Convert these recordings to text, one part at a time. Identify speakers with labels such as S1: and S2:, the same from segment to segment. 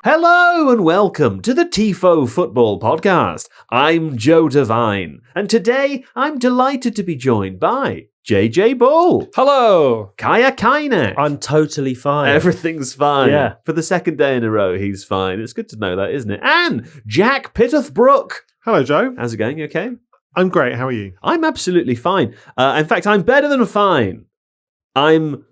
S1: Hello and welcome to the Tifo Football Podcast. I'm Joe Devine, and today I'm delighted to be joined by JJ Bull.
S2: Hello.
S1: Kaya Kaynak.
S3: I'm totally fine.
S1: Everything's fine.
S3: Yeah.
S1: For the second day in a row, he's fine. It's good to know that, isn't it? And Jack Pitt-Brooke.
S4: Hello, Joe.
S1: How's it going? You okay?
S4: I'm great. How are you?
S1: I'm absolutely fine. In fact, I'm better than fine. I'm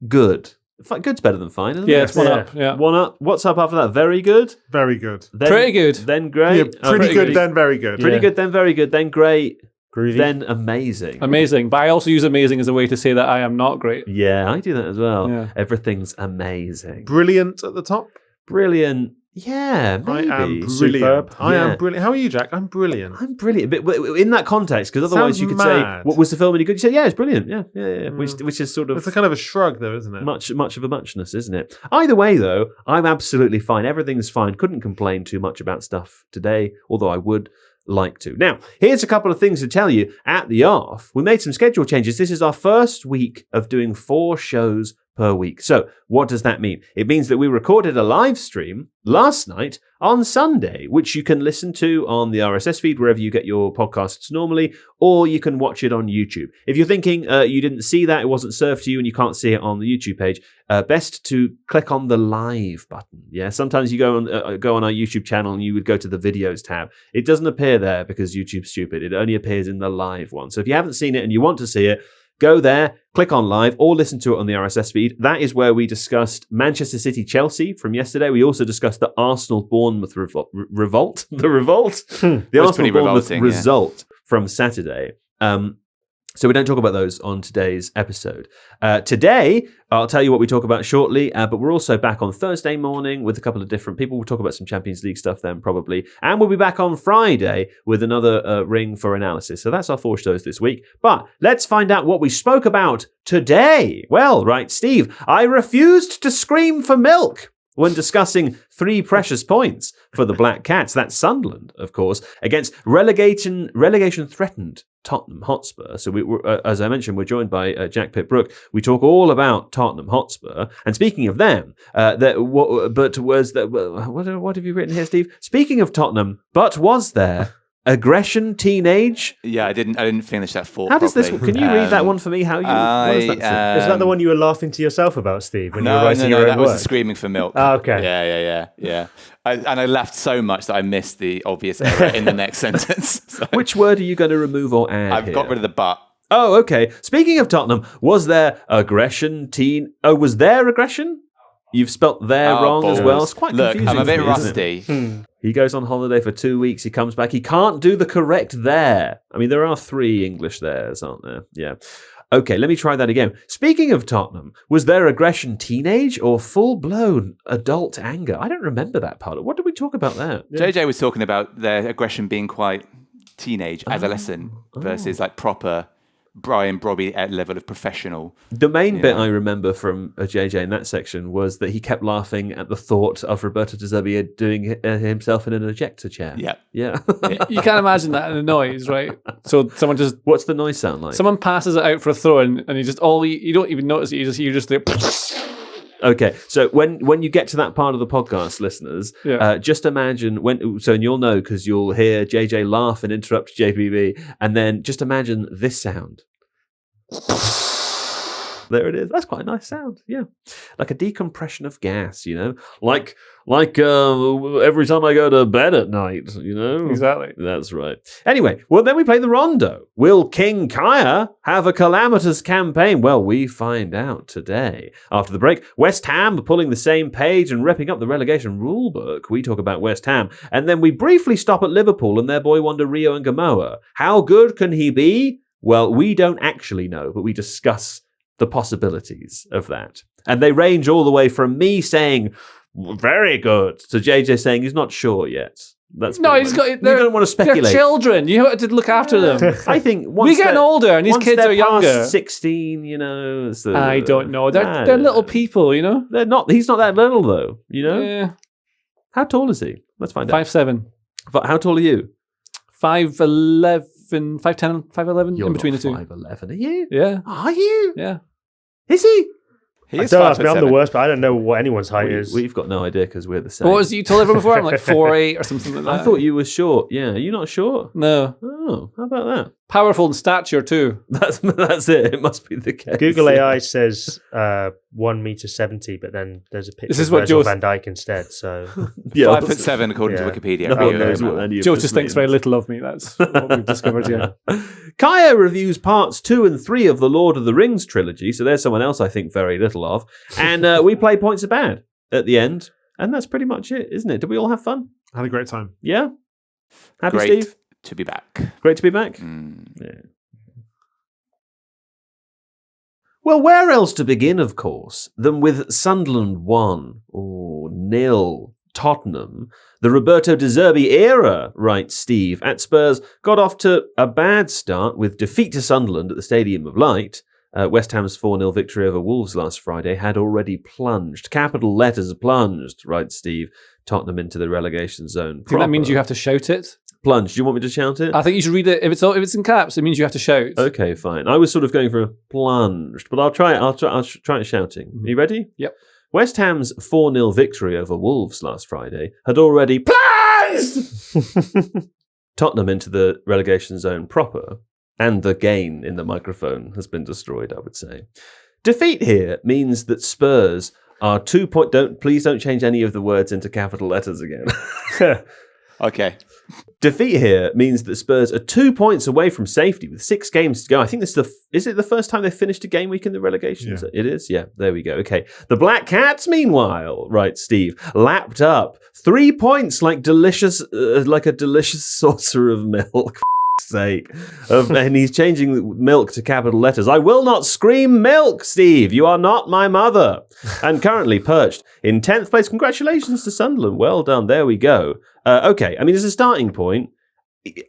S1: good. Good's better than fine, isn't it?
S2: Yeah, it's one up. Yeah.
S1: One up. What's up after that? Very good?
S4: Very good.
S1: Then,
S2: Pretty good.
S1: Then great.
S4: Yeah, pretty good, then very good.
S1: Pretty
S3: Yeah.
S1: good, then very good, then great,
S3: Groovy.
S1: then amazing.
S2: Amazing. But I also use amazing as a way to say that I am not great.
S1: Yeah, I do that as well.
S2: Yeah.
S1: Everything's amazing.
S4: Brilliant at the top.
S1: Brilliant. Yeah, maybe.
S4: I am brilliant.
S3: Superb.
S4: I
S1: Yeah.
S4: am brilliant. How are you, Jack? I'm brilliant.
S1: I'm brilliant. But in that context, because otherwise
S4: Sounds
S1: you could
S4: mad.
S1: say, what was the film any good? You say, yeah, it's brilliant. Yeah. Which is sort of
S4: It's a kind of a shrug, though, isn't it?
S1: much of a muchness, isn't it? Either way, though, I'm absolutely fine. Everything's fine. Couldn't complain too much about stuff today, although I would like to. Now, here's a couple of things to tell you at the off. We made some schedule changes. This is our first week of doing 4 shows per week. So what does that mean? It means that we recorded a live stream last night on Sunday, which you can listen to on the RSS feed wherever you get your podcasts normally, or you can watch it on YouTube. If you're thinking you didn't see that, it wasn't served to you, and you can't see it on the YouTube page, best to click on the live button. Yeah, sometimes you go on our YouTube channel and you would go to the videos tab. It doesn't appear there because YouTube's stupid. It only appears in the live one. So if you haven't seen it and you want to see it, go there, click on live, or listen to it on the RSS feed. That is where we discussed Manchester City-Chelsea from yesterday. We also discussed the Arsenal-Bournemouth revolt. The revolt? The Arsenal-Bournemouth result from Saturday. So we don't talk about those on today's episode. Today, I'll tell you what we talk about shortly, but we're also back on Thursday morning with a couple of different people. We'll talk about some Champions League stuff then, probably. And we'll be back on Friday with another ring for analysis. So that's our 4 shows this week. But let's find out what we spoke about today. Well, right, Steve, I refused to scream for milk when discussing 3 precious points for the Black Cats. That's Sunderland, of course, against relegation-threatened Tottenham Hotspur. So, as I mentioned, we're joined by Jack Pitt-Brooke. We talk all about Tottenham Hotspur. And speaking of them, what have you written here, Steve? Speaking of Tottenham, but was there aggression teenage?
S5: Yeah, I didn't finish that thought.
S1: How does this?
S5: properly.
S1: Can you read that one for me? How you? What does that say?
S3: Is that the one you were laughing to yourself about, Steve, when you were
S5: No,
S3: writing your own
S5: that was the
S3: work?
S5: screaming for milk.
S3: Oh, okay.
S5: Yeah. I laughed so much that I missed the obvious error in the next sentence. So
S1: Which word are you going to remove or add?
S5: I've got rid of the but.
S1: Oh, okay. Speaking of Tottenham, was there aggression? Was there aggression? You've spelt there wrong as well. It's quite
S5: Look,
S1: confusing.
S5: I'm a bit
S1: for me, isn't it?
S5: rusty.
S1: He goes on holiday for 2 weeks. He comes back. He can't do the correct there. I mean, there are 3 English theirs, aren't there? Yeah. Okay, let me try that again. Speaking of Tottenham, was there aggression teenage or full-blown adult anger? I don't remember that part. What did we talk about there?
S5: JJ was talking about their aggression being quite teenage, adolescent, versus like proper Brian Brobby level of professional.
S1: The main bit I remember from JJ in that section was that he kept laughing at the thought of Roberto De Zerbi doing himself in an ejector chair. Yeah.
S2: You can't imagine that in a noise, right? So someone just...
S1: What's the noise sound like?
S2: Someone passes it out for a throw and you just... You don't even notice it. You just like...
S1: Okay, so when you get to that part of the podcast, listeners, just imagine and you'll know because you'll hear JJ laugh and interrupt JBB, and then just imagine this sound. There it is. That's quite a nice sound. Yeah, like a decompression of gas. Like every time I go to bed at night.
S2: Exactly.
S1: That's right. Anyway, well then we play the Rondo. Will King Kaya have a calamitous campaign? Well, we find out today. After the break, West Ham are pulling the same page and ripping up the relegation rulebook. We talk about West Ham, and then we briefly stop at Liverpool and their boy wonder Rio Ngumoha. How good can he be? Well, we don't actually know, but we discuss the possibilities of that. And they range all the way from me saying, very good, to JJ saying he's not sure yet. He's got. You don't want to speculate.
S2: They're children. You have to look after them.
S1: I think
S2: we're getting older, and these kids are younger.
S1: 16,
S2: I don't know. They're little people,
S1: They're not. He's not that little, though.
S2: Yeah.
S1: How tall is he? Let's find out.
S2: 5'7".
S1: How tall are you?
S2: 5'11", 5'10", 5'11",
S1: You're
S2: in between
S1: not
S2: the two.
S1: 5'11", are you?
S2: Yeah.
S1: Are you?
S2: Yeah.
S1: Is he?
S5: He is
S3: Don't
S5: 5
S3: ask
S5: foot
S3: me, I'm the
S5: 7.
S3: worst, but I don't know what anyone's height is.
S1: We've got no idea because we're the same.
S2: What was it you told everyone before? I'm like 4'8" or something like that.
S1: I thought you were short. Yeah, are you not short?
S2: No.
S1: Oh, how about that?
S2: Powerful in stature too.
S1: That's it. It must be the case.
S3: Google AI says 1m70, but then there's a picture
S2: This is
S3: of
S2: what
S3: Virgil
S2: Joe-
S3: van Dijk instead. So
S5: 5'7" according to
S3: Yeah.
S5: Wikipedia.
S1: No
S5: There you
S1: one
S5: go.
S1: knows what any of
S2: Joe
S1: this
S2: just thinks
S1: means.
S2: very little of me. That's what we've discovered here.
S1: Kaya reviews parts 2 and 3 of the Lord of the Rings trilogy, so there's someone else I think very little of. And we play Points Are Bad at the end. And that's pretty much it, isn't it? Did we all have fun?
S4: I had a great time.
S1: Yeah? Happy,
S5: Great
S1: Steve?
S5: to be back.
S1: Great to be back?
S5: Mm.
S1: Yeah. Well, where else to begin, of course, than with Sunderland 1 or 0 Tottenham. The Roberto De Zerbi era, writes Steve, at Spurs got off to a bad start with defeat to Sunderland at the Stadium of Light. West Ham's 4-0 victory over Wolves last Friday had already plunged. Capital letters plunged, writes Steve. Tottenham into the relegation zone.
S2: I think that means you have to shout it.
S1: Plunged. Do you want me to shout it?
S2: I think you should read it. If it's in caps, it means you have to shout.
S1: Okay, fine. I was sort of going for a plunged, but I'll try it. I'll try it shouting. Are you ready?
S2: Yep.
S1: West Ham's 4-0 victory over Wolves last Friday had already plunged Tottenham into the relegation zone proper, and the gain in the microphone has been destroyed, I would say. Defeat here means that Spurs are 2 point. Please don't change any of the words into capital letters again.
S5: Okay.
S1: Defeat here means that Spurs are 2 points away from safety with 6 games to go. I think this is it the first time they've finished a game week in the relegation?
S4: Yeah.
S1: It is? Yeah, there we go. Okay. The Black Cats, meanwhile, writes Steve, lapped up 3 points like a delicious saucer of milk. Sake. And he's changing milk to capital letters. I will not scream milk, Steve. You are not my mother. And currently perched in 10th place. Congratulations to Sunderland. Well done. There we go. Okay. I mean, as a starting point,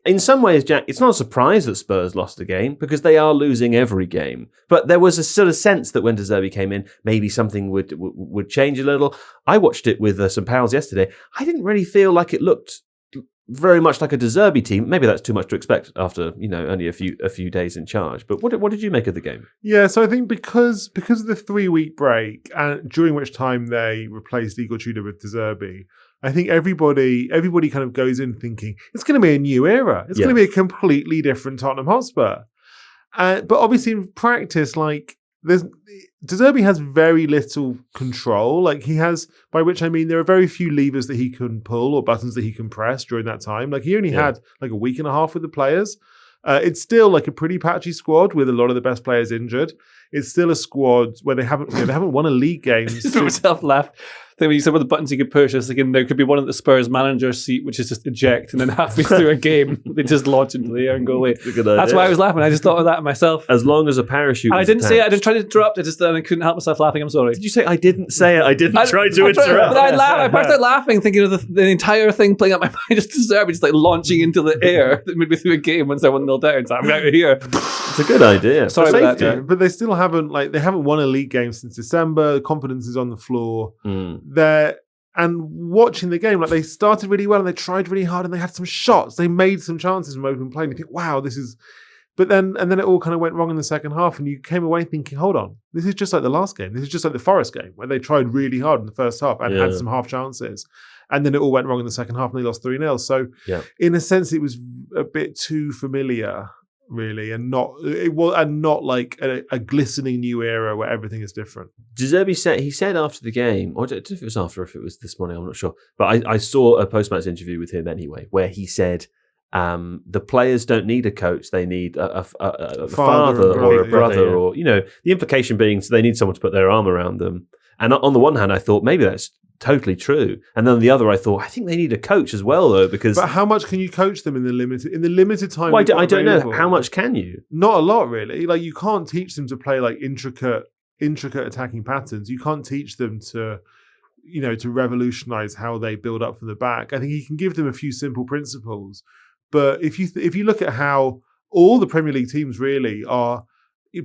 S1: in some ways, Jack, it's not a surprise that Spurs lost the game because they are losing every game. But there was a sort of sense that when De Zerbi came in, maybe something would change a little. I watched it with some pals yesterday. I didn't really feel like it looked very much like a De Zerbi team. Maybe that's too much to expect after only a few days in charge. But what did you make of the game?
S4: Yeah, so I think because of the 3-week break, and during which time they replaced Igor Tudor with De Zerbi, I think everybody kind of goes in thinking it's going to be a new era. It's going to be a completely different Tottenham Hotspur. But obviously in practice, De Zerbi has very little control. Like he has, by which I mean there are very few levers that he can pull or buttons that he can press during that time. Like he only had like a week and a half with the players. It's still like a pretty patchy squad with a lot of the best players injured. It's still a squad where they haven't won a league game.
S2: Just made myself laugh. I think when you said what the buttons you could push, I was thinking there could be one at the Spurs manager seat, which is just eject, and then halfway through a game, they just launch into the air and go away. That's why I was laughing. I just thought of that myself.
S1: As long as a parachute.
S2: And I
S1: is
S2: didn't say it. I
S1: attached.
S2: didn't try to interrupt. I couldn't help myself laughing. I'm sorry.
S1: Did you say I didn't say it? I didn't try to
S2: I
S1: interrupt.
S2: But I burst out laughing, thinking of the entire thing playing up my mind. Just De Zerbi just like launching into the air midway through a game when someone 1-0 down. So I'm out of here.
S1: It's a good idea.
S2: Sorry
S1: For
S2: about
S1: safety.
S2: that,
S4: But they still haven't won a league game since December. The confidence is on the floor. And watching the game, like they started really well and they tried really hard and they had some shots. They made some chances from open play. And you think, wow, this is. But then it all kind of went wrong in the second half, and you came away thinking, hold on, this is just like the last game. This is just like the Forest game where they tried really hard in the first half and had some half chances. And then it all went wrong in the second half and they lost 3-0. So in a sense, it was a bit too familiar, really, and not like a glistening new era where everything is different.
S1: De Zerbi said after the game, or I don't know if it was after, or if it was this morning, I'm not sure. But I saw a post-match interview with him anyway, where he said the players don't need a coach; they need a father or a brother, or the implication being they need someone to put their arm around them. And on the one hand, I thought maybe that's totally true, and then on the other, I thought I think they need a coach as well, though, because.
S4: But how much can you coach them in the limited time?
S1: Well, I don't know how much can you.
S4: Not a lot, really. Like you can't teach them to play like intricate attacking patterns. You can't teach them to revolutionize how they build up from the back. I think you can give them a few simple principles, but if you look at how all the Premier League teams really are,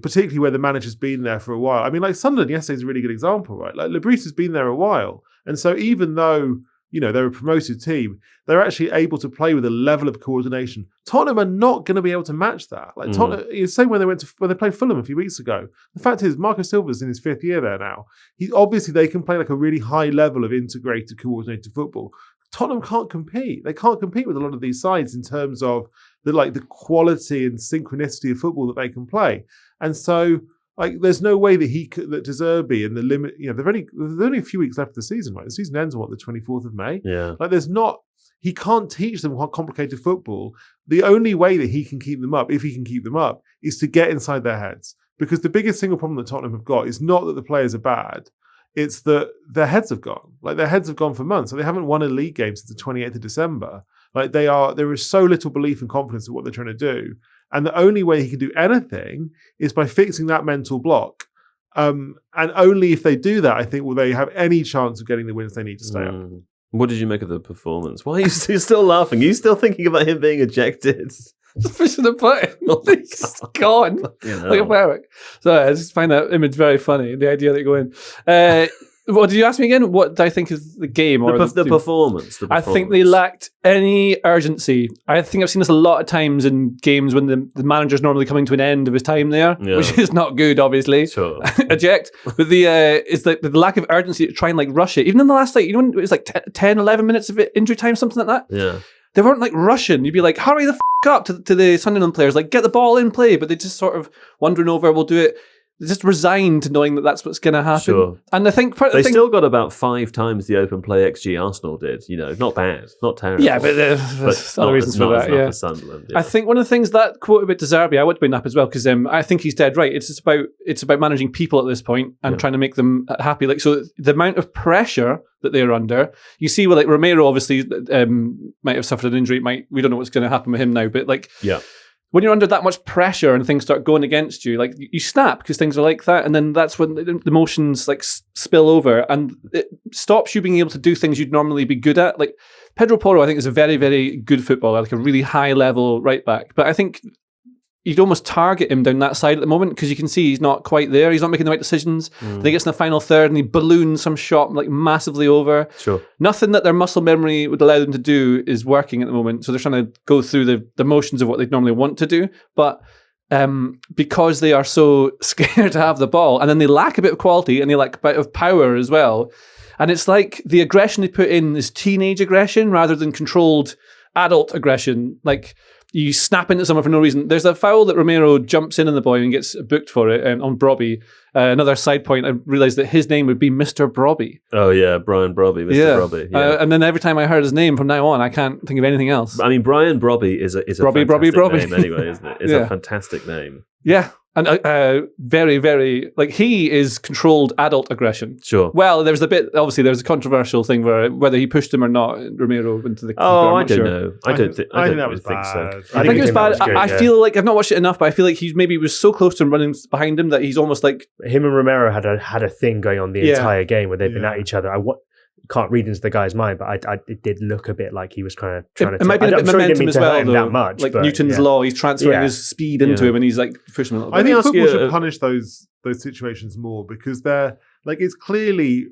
S4: particularly where the manager's been there for a while. I mean, like Sunderland yesterday is a really good example, right? Like Lebris has been there a while, and so even though they're a promoted team. They're actually able to play with a level of coordination. Tottenham are not going to be able to match that. Like Tottenham, it's the same when they played Fulham a few weeks ago. The fact is, Marco Silva's in his 5th year there now. They can play like a really high level of integrated, coordinated football. Tottenham can't compete. They can't compete with a lot of these sides in terms of the quality and synchronicity of football that they can play. And so, there's no way that De Zerbi and the limit. There's only a few weeks left of the season, right? The season ends on the 24th of May.
S1: Yeah.
S4: He can't teach them complicated football. The only way that he can keep them up, if he can keep them up, is to get inside their heads. Because the biggest single problem that Tottenham have got is not that the players are bad. It's that their heads have gone. Their heads have gone for months. So they haven't won a league game since the 28th of December. There is so little belief and confidence in what they're trying to do. And the only way he can do anything is by fixing that mental block. And only if they do that, I think, will they have any chance of getting the wins they need to stay up.
S1: What did you make of the performance? Why are you still laughing? Are you still thinking about him being ejected?
S2: Just pushing the button. He's gone. Like a firework. So I just find that image very funny. The idea that you go in. What did you ask me again? What do I think is the game or
S1: the performance?
S2: I think they lacked any urgency. I think I've seen this a lot of times in games when the manager's normally coming to an end of his time there, which is not good, obviously.
S1: Sure.
S2: Eject. But it's the lack of urgency to try and rush it. Even in the last when it was 10, 11 minutes of injury time, something like that.
S1: Yeah.
S2: They weren't rushing. You'd be like, hurry the up to the Sunderland players, get the ball in play. But they just sort of wandering over, we'll do it. Just resigned to knowing that that's what's going to happen.
S1: Sure.
S2: And I think
S1: still got about 5 times the open play XG Arsenal did. Not bad, not terrible.
S2: Yeah, but there's other reasons for that. Yeah,
S1: for Sunderland. Yeah.
S2: I think one of the things that quote about De Zerbi, I would bring up as well because I think he's dead right. It's about managing people at this point and trying to make them happy. So the amount of pressure that they're under, you see, Romero obviously might have suffered an injury. We don't know what's going to happen with him now, but when you're under that much pressure and things start going against you, you snap because things are like that. And then that's when the emotions spill over and it stops you being able to do things you'd normally be good at. Pedro Porro, I think, is a very, very good footballer, a really high level right back. But I think you'd almost target him down that side at the moment because you can see he's not quite there. He's not making the right decisions. Then he gets in the final third and he balloons some shot massively over.
S1: Sure.
S2: Nothing that their muscle memory would allow them to do is working at the moment. So they're trying to go through the motions of what they'd normally want to do. But because they are so scared to have the ball and then they lack a bit of quality and they lack a bit of power as well. And it's the aggression they put in is teenage aggression rather than controlled adult aggression. You snap into someone for no reason. There's a foul that Romero jumps in on the boy and gets booked for it on Brobby. Another side point, I realised that his name would be Mr. Brobby.
S1: Oh yeah, Brian Brobby, Mr. Brobby. Yeah.
S2: And then every time I heard his name from now on, I can't think of anything else.
S1: I mean, Brian Brobby is a fantastic name anyway, isn't it? It's a fantastic name.
S2: Yeah. And very, very, he is controlled adult aggression.
S1: Sure.
S2: Well, there's a controversial thing whether he pushed him or not, Romero, into the...
S1: I don't know. I don't think that was
S4: bad.
S1: so.
S2: I think it was bad. I feel like I've not watched it enough, but I feel like he maybe was so close to him running behind him that he's almost
S3: him and Romero had a thing going on the entire game where they've been at each other. Can't read into the guy's mind, but it did look a bit like he was trying to.
S2: It might be a bit of momentum as well, though.
S3: That much,
S2: Newton's law, he's transferring his speed into him, and he's pushing him a little bit.
S4: I think football should punish those situations more because they're it's clearly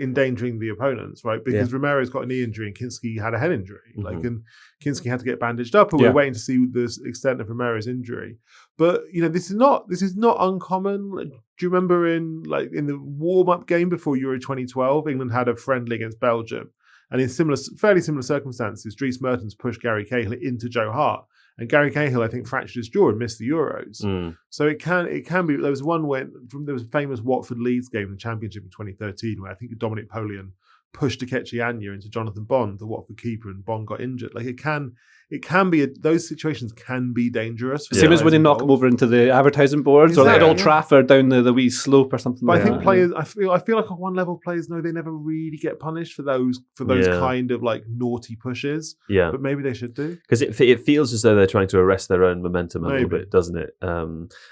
S4: endangering the opponents, right? Because Romero's got a knee injury and Kinski had a head injury, and Kinski had to get bandaged up, and we're waiting to see the extent of Romero's injury. But this is not uncommon. Do you remember in the warm-up game before Euro 2012, England had a friendly against Belgium, and in fairly similar circumstances, Dries Mertens pushed Gary Cahill into Joe Hart, and Gary Cahill I think fractured his jaw and missed the Euros. So it can be. There was one there was a famous Watford Leeds game in the Championship in 2013 where I think Dominic Polian pushed Akechi Anya into Jonathan Bond, the Watford keeper, and Bond got injured. It can be those situations can be dangerous.
S2: Same as when they knock them over into the advertising boards or at Old Trafford down the wee slope or something.
S4: But I think players, I feel like at one level players know they never really get punished for those kind of naughty pushes.
S1: Yeah,
S4: but maybe they should do
S1: because it feels as though they're trying to arrest their own momentum a little bit, doesn't it?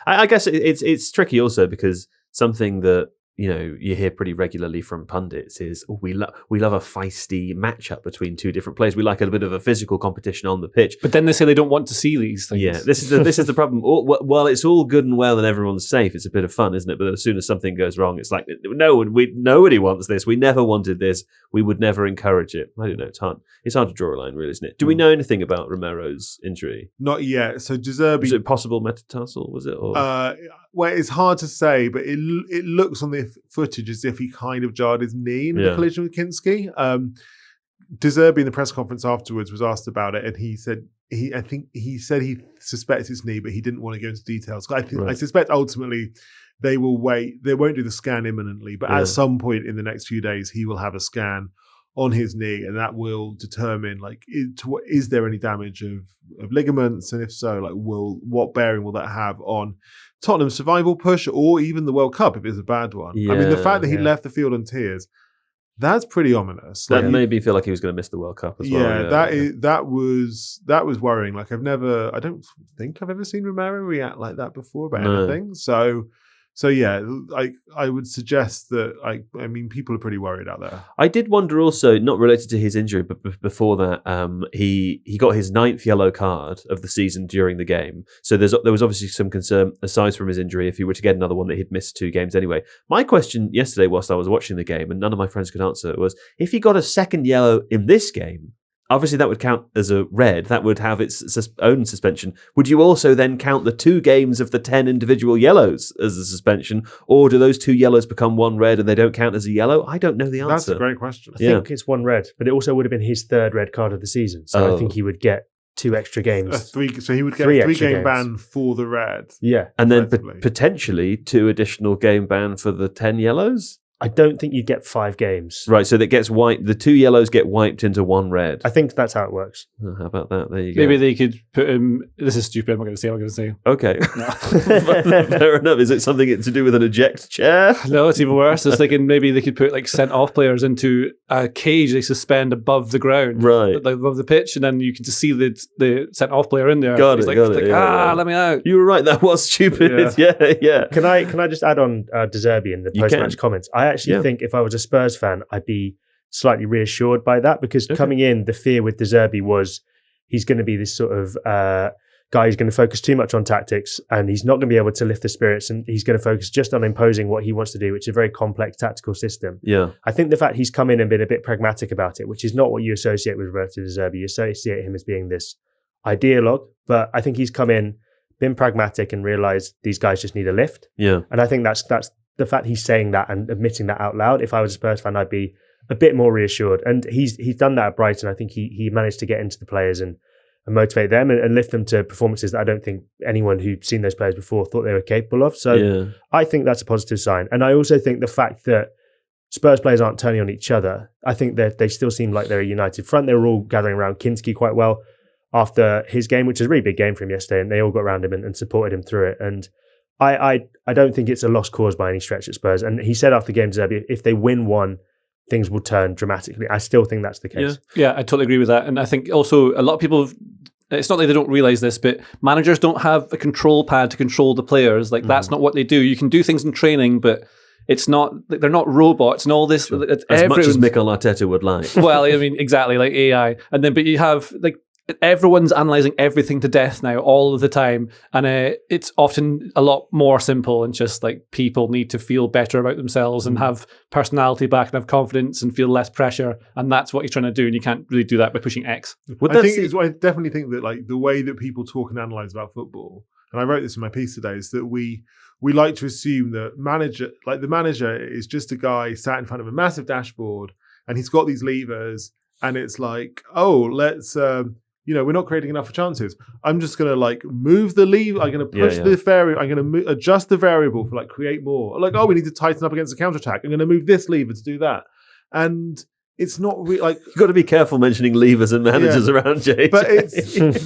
S1: I guess it's tricky also because something that you hear pretty regularly from pundits is we love a feisty matchup between two different players. We like a bit of a physical competition on the pitch.
S2: But then they say they don't want to see these things.
S1: Yeah, this is the problem. While it's all good and well and everyone's safe, it's a bit of fun, isn't it? But as soon as something goes wrong, it's like nobody wants this. We never wanted this. We would never encourage it. I don't know. It's hard to draw a line, really, isn't it? Do we know anything about Romero's injury?
S4: Not yet. So De Zerbi,
S1: was it possible metatarsal? Was it? Or?
S4: Well, it's hard to say, but it looks on the footage as if he kind of jarred his knee in the collision with Kinski. De Zerbi in the press conference afterwards was asked about it, and he said he suspects it's knee, but he didn't want to go into details. I suspect ultimately they will wait. They won't do the scan imminently, but at some point in the next few days, he will have a scan on his knee, and that will determine is there any damage of ligaments, and if so, what bearing will that have on Tottenham's survival push or even the World Cup if it's a bad one. I mean, the fact that he left the field on tears, that's pretty ominous.
S1: That made me feel like he was going to miss the World Cup as well.
S4: That was worrying. I don't think I've ever seen Romero react like that before about anything. So yeah, I would suggest that people are pretty worried out there.
S1: I did wonder also, not related to his injury, but before that, he got his 9th yellow card of the season during the game. So there was obviously some concern, aside from his injury, if he were to get another one, that he'd missed 2 games anyway. My question yesterday, whilst I was watching the game, and none of my friends could answer, was if he got a second yellow in this game, obviously that would count as a red. That would have its own suspension. Would you also then count the 2 games of the 10 individual yellows as a suspension? Or do those 2 yellows become 1 red and they don't count as a yellow? I don't know the answer.
S4: That's a great question.
S3: I think it's 1 red, but it also would have been his 3rd red card of the season. So I think he would get 2 extra games.
S4: So he would get a 3-game ban for the red.
S3: Yeah.
S1: And then potentially 2 additional game ban for the 10 yellows?
S3: I don't think you get 5 games.
S1: Right, so that gets wiped. The 2 yellows get wiped into 1 red.
S3: I think that's how it works.
S1: How about that? There you go.
S2: Maybe they could put him. This is stupid. I'm not going to say what I'm going to say.
S1: Okay. Fair enough. Is it something to do with an eject chair?
S2: No, it's even worse. I was thinking maybe they could put sent off players into a cage they suspend above the ground,
S1: right,
S2: above the pitch, and then you can just see the sent off player in there.
S1: Got it.
S2: Let me out.
S1: You were right. That was stupid. Yeah.
S3: Can I just add on De Zerbi in the post-match comments? I actually think if I was a Spurs fan, I'd be slightly reassured by that, because coming in, the fear with De Zerbi was he's going to be this sort of guy who's going to focus too much on tactics, and he's not going to be able to lift the spirits, and he's going to focus just on imposing what he wants to do, which is a very complex tactical system.
S1: Yeah,
S3: I think the fact he's come in and been a bit pragmatic about it, which is not what you associate with Roberto De Zerbi. You associate him as being this ideologue, but I think he's come in, been pragmatic, and realised these guys just need a lift.
S1: Yeah,
S3: and I think that's the fact he's saying that and admitting that out loud. If I was a Spurs fan, I'd be a bit more reassured. And he's done that at Brighton. I think he managed to get into the players and motivate them and lift them to performances that I don't think anyone who'd seen those players before thought they were capable of. So I think that's a positive sign. And I also think the fact that Spurs players aren't turning on each other, I think that they still seem like they're a united front. They were all gathering around Kinski quite well after his game, which was a really big game for him yesterday, and they all got around him and supported him through it. And I don't think it's a lost cause by any stretch at Spurs. And he said after the game, Zerbi, if they win one, things will turn dramatically. I still think that's the case.
S2: Yeah, I totally agree with that. And I think also a lot of people, it's not that they don't realise this, but managers don't have a control pad to control the players. That's not what they do. You can do things in training, but it's not, they're not robots and all this.
S1: Sure. As much as Mikel Arteta would like.
S2: Well, I mean, exactly, like AI. And then, but you have everyone's analysing everything to death now all of the time, and it's often a lot more simple, and just people need to feel better about themselves and have personality back and have confidence and feel less pressure, and that's what you're trying to do, and you can't really do that by pushing X.
S4: I definitely think that the way that people talk and analyse about football, and I wrote this in my piece today, is that we like to assume that the manager is just a guy sat in front of a massive dashboard and he's got these levers, and it's let's we're not creating enough chances. I'm just going to move the lever. I'm going to push the variable. I'm going to adjust the variable for create more. We need to tighten up against the counter-attack. I'm going to move this lever to do that. And it's not really you've
S1: got to be careful mentioning levers and managers around, Jay.
S4: But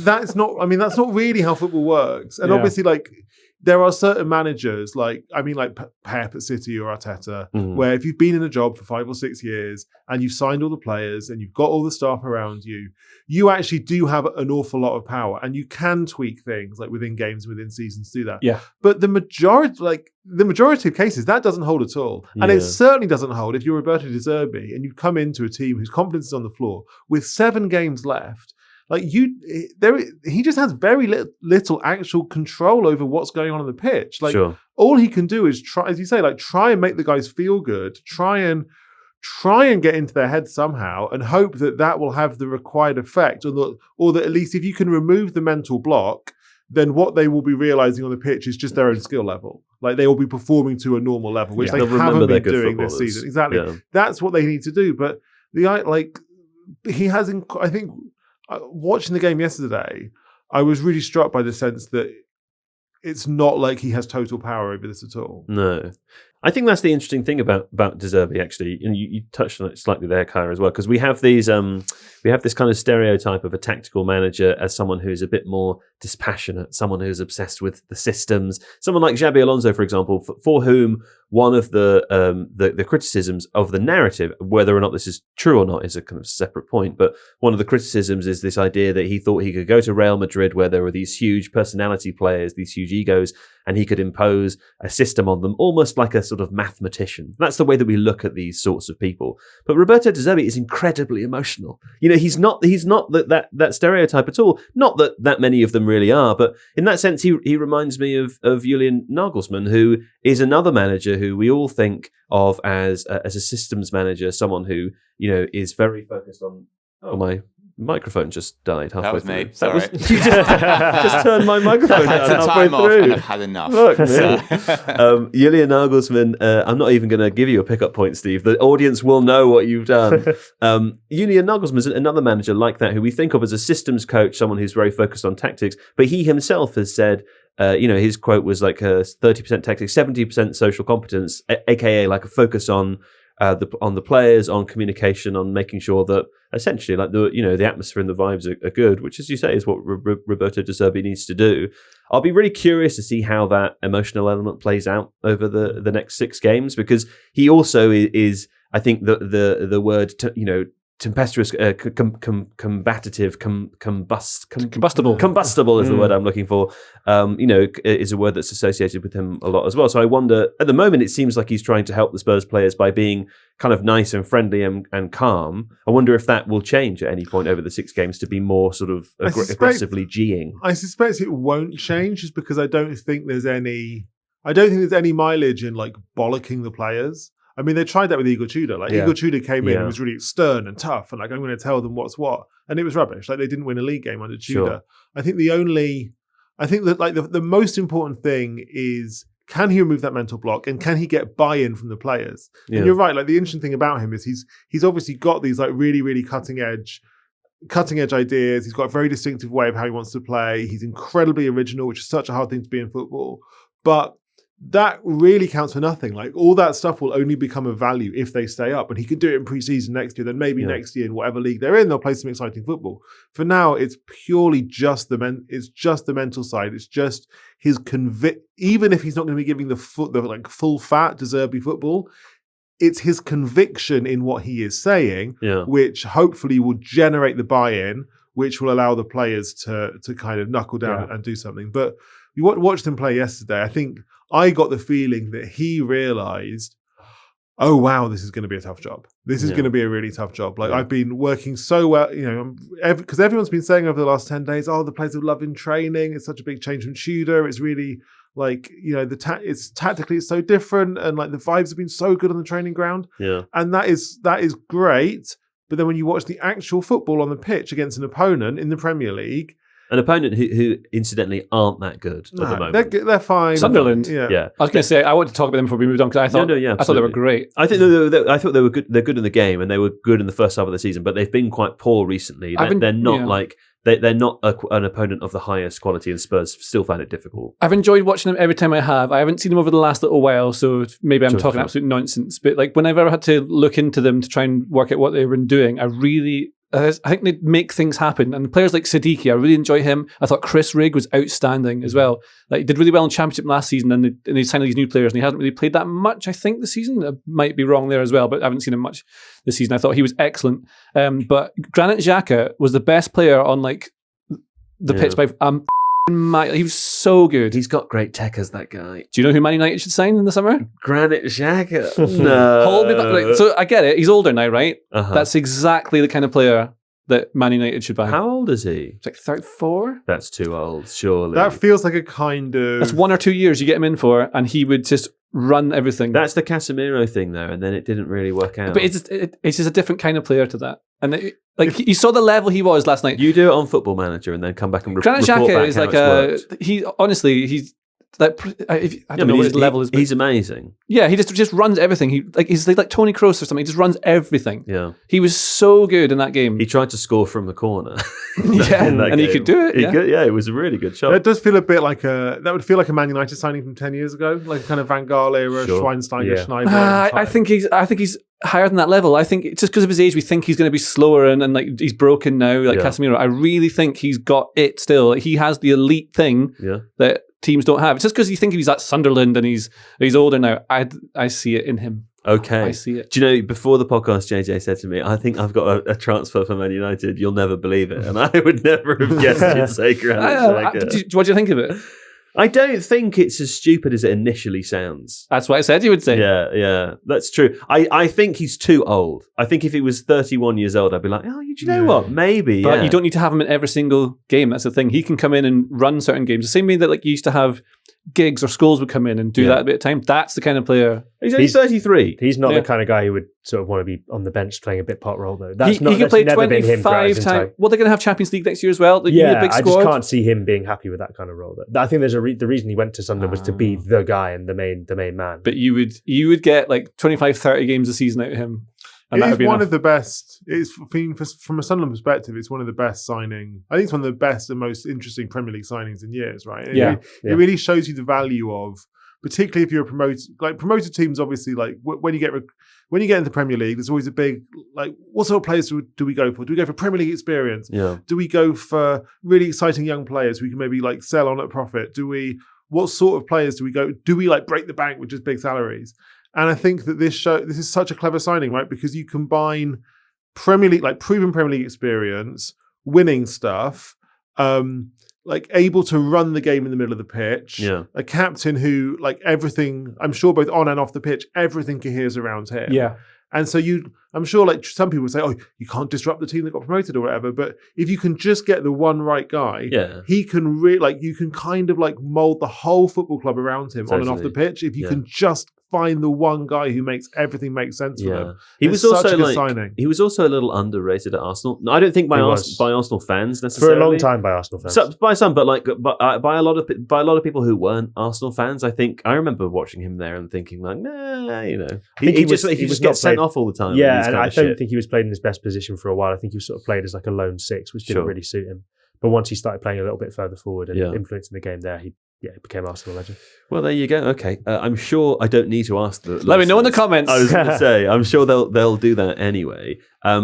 S4: that's not really how football works. And obviously there are certain managers, like Pep at City or Arteta, where if you've been in a job for 5 or 6 years and you've signed all the players and you've got all the staff around you, you actually do have an awful lot of power and you can tweak things like within games, within seasons, do that.
S2: Yeah.
S4: But the majority of cases, that doesn't hold at all. And it certainly doesn't hold if you're Roberto De Zerbi and you come into a team whose confidence is on the floor with 7 games left. He just has very little actual control over what's going on the pitch. All he can do is try, as you say, try and make the guys feel good, try and get into their head somehow, and hope that will have the required effect, or that at least if you can remove the mental block, then what they will be realizing on the pitch is just their own skill level. Like they will be performing to a normal level, which they haven't been doing this season. Exactly, that's what they need to do. But he has, I think. Watching the game yesterday, I was really struck by the sense that it's not like he has total power over this at all.
S1: No. I think that's the interesting thing about De Zerbi, actually, and you touched on it slightly there, Kaya, as well, because we have this kind of stereotype of a tactical manager as someone who's a bit more dispassionate, someone who's obsessed with the systems, someone like Xabi Alonso, for example, for whom one of the criticisms of the narrative, whether or not this is true or not, is a kind of separate point. But one of the criticisms is this idea that he thought he could go to Real Madrid, where there were these huge personality players, these huge egos, and he could impose a system on them, almost like a sort of mathematician. That's the way that we look at these sorts of people. But Roberto De Zerbi is incredibly emotional. He's not that stereotype at all. Not that many of them really are, but in that sense, he reminds me of Julian Nagelsmann, who is another manager who we all think of as a systems manager, someone who is very focused on. Oh, my microphone just died halfway through.
S5: Me. Sorry.
S1: You just turned my microphone down halfway through.
S5: And I've had enough.
S1: Look, Julian Nagelsmann, I'm not even going to give you a pickup point, Steve. The audience will know what you've done. Julian Nagelsmann is another manager like that who we think of as a systems coach, someone who's very focused on tactics. But he himself has said, his quote was like 30% tactics, 70% social competence, aka like a focus on the players, on communication, on making sure that essentially the atmosphere and the vibes are good, which, as you say, is what Roberto De Zerbi needs to do. I'll be really curious to see how that emotional element plays out over the next 6 games, because he also is, I think, the word tempestuous, combative, combustible is the word I'm looking for. Is a word that's associated with him a lot as well. So I wonder, at the moment, it seems like he's trying to help the Spurs players by being kind of nice and friendly and calm. I wonder if that will change at any point over the 6 games to be more sort of aggressively G-ing.
S4: I suspect it won't change, just because I don't think there's any mileage in bollocking the players. I mean, they tried that with Igor Tudor. Igor Tudor came in and was really stern and tough, and I'm going to tell them what's what, and it was rubbish. They didn't win a league game under Tudor. Sure. I think the most important thing is, can he remove that mental block, and can he get buy-in from the players? Yeah. And you're right. The interesting thing about him is he's obviously got these really, really cutting edge ideas. He's got a very distinctive way of how he wants to play. He's incredibly original, which is such a hard thing to be in football, but that really counts for nothing. All that stuff will only become of value if they stay up, and he can do it in pre-season next year. Then maybe next year, in whatever league they're in, they'll play some exciting football. For now, it's purely just the mental side. It's just his even if he's not going to be giving the full fat De Zerbi football, it's his conviction in what he is saying, which hopefully will generate the buy-in, which will allow the players to kind of knuckle down and do something. But you watched him play yesterday. I think I got the feeling that he realized, oh, wow, this is going to be a tough job. This is going to be a really tough job. I've been working so well, because everyone's been saying over the last 10 days, oh, the players have loved in training. It's such a big change from Tudor. It's really it's tactically it's so different, and the vibes have been so good on the training ground. Yeah. And that is great. But then when you watch the actual football on the pitch against an opponent in the Premier League,
S1: an opponent who incidentally aren't that good at the moment.
S4: They're fine.
S2: Sunderland.
S1: Yeah.
S2: I was going to say, I want to talk about them before we moved on, because I thought they were great.
S1: I think I thought they were good. They're good in the game, and they were good in the first half of the season, but they've been quite poor recently. They're not they're not an opponent of the highest quality, and Spurs still find it difficult.
S2: I've enjoyed watching them every time I have. I haven't seen them over the last little while, so maybe I'm talking absolute nonsense. But whenever I had to look into them to try and work out what they were doing, I really I think they make things happen. And players like Siddiqui, I really enjoy him. I thought Chris Rigg was outstanding as well. Like, he did really well in Championship last season, and they signed all these new players, and he hasn't really played that much, I think, this season. I might be wrong there as well, but I haven't seen him much this season. I thought he was excellent. But Granit Xhaka was the best player on like the pitch by he was so good.
S1: He's got great techers, that guy.
S2: Do you know who Man United should sign in the summer?
S1: Granit Xhaka. No.
S2: Hold me back. Like, so I get it. He's older now, right?
S1: Uh-huh.
S2: That's exactly the kind of player that Man United should buy.
S1: How old is he?
S2: It's like 34.
S1: That's too old, surely.
S4: That feels like a kind of...
S2: That's 1 or 2 years you get him in for, and he would just run everything.
S1: That's the Casemiro thing, though, and then it didn't really work out.
S2: But it's just a different kind of player to that. And you saw the level he was last night.
S1: You do it on Football Manager and then come back and
S2: Granit
S1: report
S2: Xhaka
S1: back
S2: is
S1: how
S2: like
S1: it's worked.
S2: he's like, I don't know what his level is. But
S1: He's amazing.
S2: yeah, he just runs everything. He's like Tony Kroos or something. He just runs everything.
S1: Yeah.
S2: He was so good in that game.
S1: He tried to score from the corner.
S2: Yeah,
S1: in that
S2: and he
S1: game.
S2: could do it.
S1: He
S2: Yeah.
S1: could, yeah, it was a really good shot.
S4: That does feel a bit like that would feel like a Man United signing from 10 years ago, like a kind of Van Gaal era,
S1: Sure.
S4: Schweinsteiger,
S3: Yeah.
S4: Schneider.
S2: I think he's higher than that level. I think it's just because of his age, we think he's going to be slower and like he's broken now, like
S1: Yeah.
S2: Casemiro. I really think he's got it still. Like, he has the elite thing
S1: Yeah.
S2: that teams don't have. It's just because you think he's at Sunderland and he's older now. I see it in him.
S1: Okay.
S2: I see it.
S1: Do you know, before the podcast, JJ said to me, I think I've got a transfer for Man United. You'll never believe it. And I would never have guessed you'd say Granit Xhaka.
S2: What do you think of it?
S1: I don't think it's as stupid as it initially sounds.
S2: That's what I said you would say.
S1: Yeah, that's true. I think he's too old. I think if he was 31 years old, I'd be like, oh, do you know what? Maybe,
S2: But
S1: yeah.
S2: you don't need to have him in every single game. That's the thing. He can come in and run certain games. The same way that like you used to have Giggs or Scholes would come in and do that a bit of time. That's the kind of player.
S1: He's only 33.
S3: He's not
S2: Yeah.
S3: the kind of guy who would sort of want to be on the bench playing a bit part role, though.
S2: He
S3: That's
S2: can play
S3: never been him throughout
S2: 25
S3: his entire-
S2: times. Well, they're going to have Champions League next year as well. Like, you need a
S3: Yeah,
S2: big
S3: I
S2: squad.
S3: just can't see him being happy with that kind of role. Though. I think there's the reason he went to Sunderland was to be the guy and the main man.
S2: But you would get like 25, 30 games a season out of him. And that
S4: It
S2: would
S4: is
S2: be
S4: one
S2: enough.
S4: of the best. From a Sunderland perspective, it's one of the best signing. I think it's one of the best and most interesting Premier League signings in years. Right? And
S2: Yeah.
S4: it really shows you the value of, particularly if you're a promoted teams. Obviously, like when you get into the Premier League, there's always a big like, what sort of players do we go for? Do we go for Premier League experience?
S1: Yeah.
S4: Do we go for really exciting young players we can maybe like sell on at profit? What sort of players do we go? Do we like break the bank with just big salaries? And I think that this is such a clever signing, right? Because you combine Premier League, like proven Premier League experience, winning stuff, like able to run the game in the middle of the pitch.
S1: Yeah.
S4: A captain who, like everything, I'm sure both on and off the pitch, everything coheres around him.
S2: Yeah.
S4: And so I'm sure like some people say, oh, you can't disrupt the team that got promoted or whatever. But if you can just get the one right guy, he can you can kind of like mold the whole football club around him on and off the pitch. If you can just find the one guy who makes everything make sense for them.
S1: He
S4: It's
S1: was also
S4: such a good
S1: like
S4: signing.
S1: he was also a little underrated at Arsenal. I don't think by Arsenal fans
S3: For
S1: necessarily.
S3: a long time by Arsenal fans.
S1: By some, but like by a lot of people who weren't Arsenal fans. I remember watching him there and thinking like, nah, you know, he just
S3: not
S1: gets sent
S3: played-
S1: off all the time.
S3: Yeah, and I don't think he was played in his best position for a while. I think he was sort of played as like a lone six, which didn't really suit him. But once he started playing a little bit further forward and influencing the game there, he became Arsenal legend.
S1: Well, there you go. Okay, I'm sure I don't need to ask the.
S2: Let me know in the comments.
S1: I was going to say, I'm sure they'll do that anyway.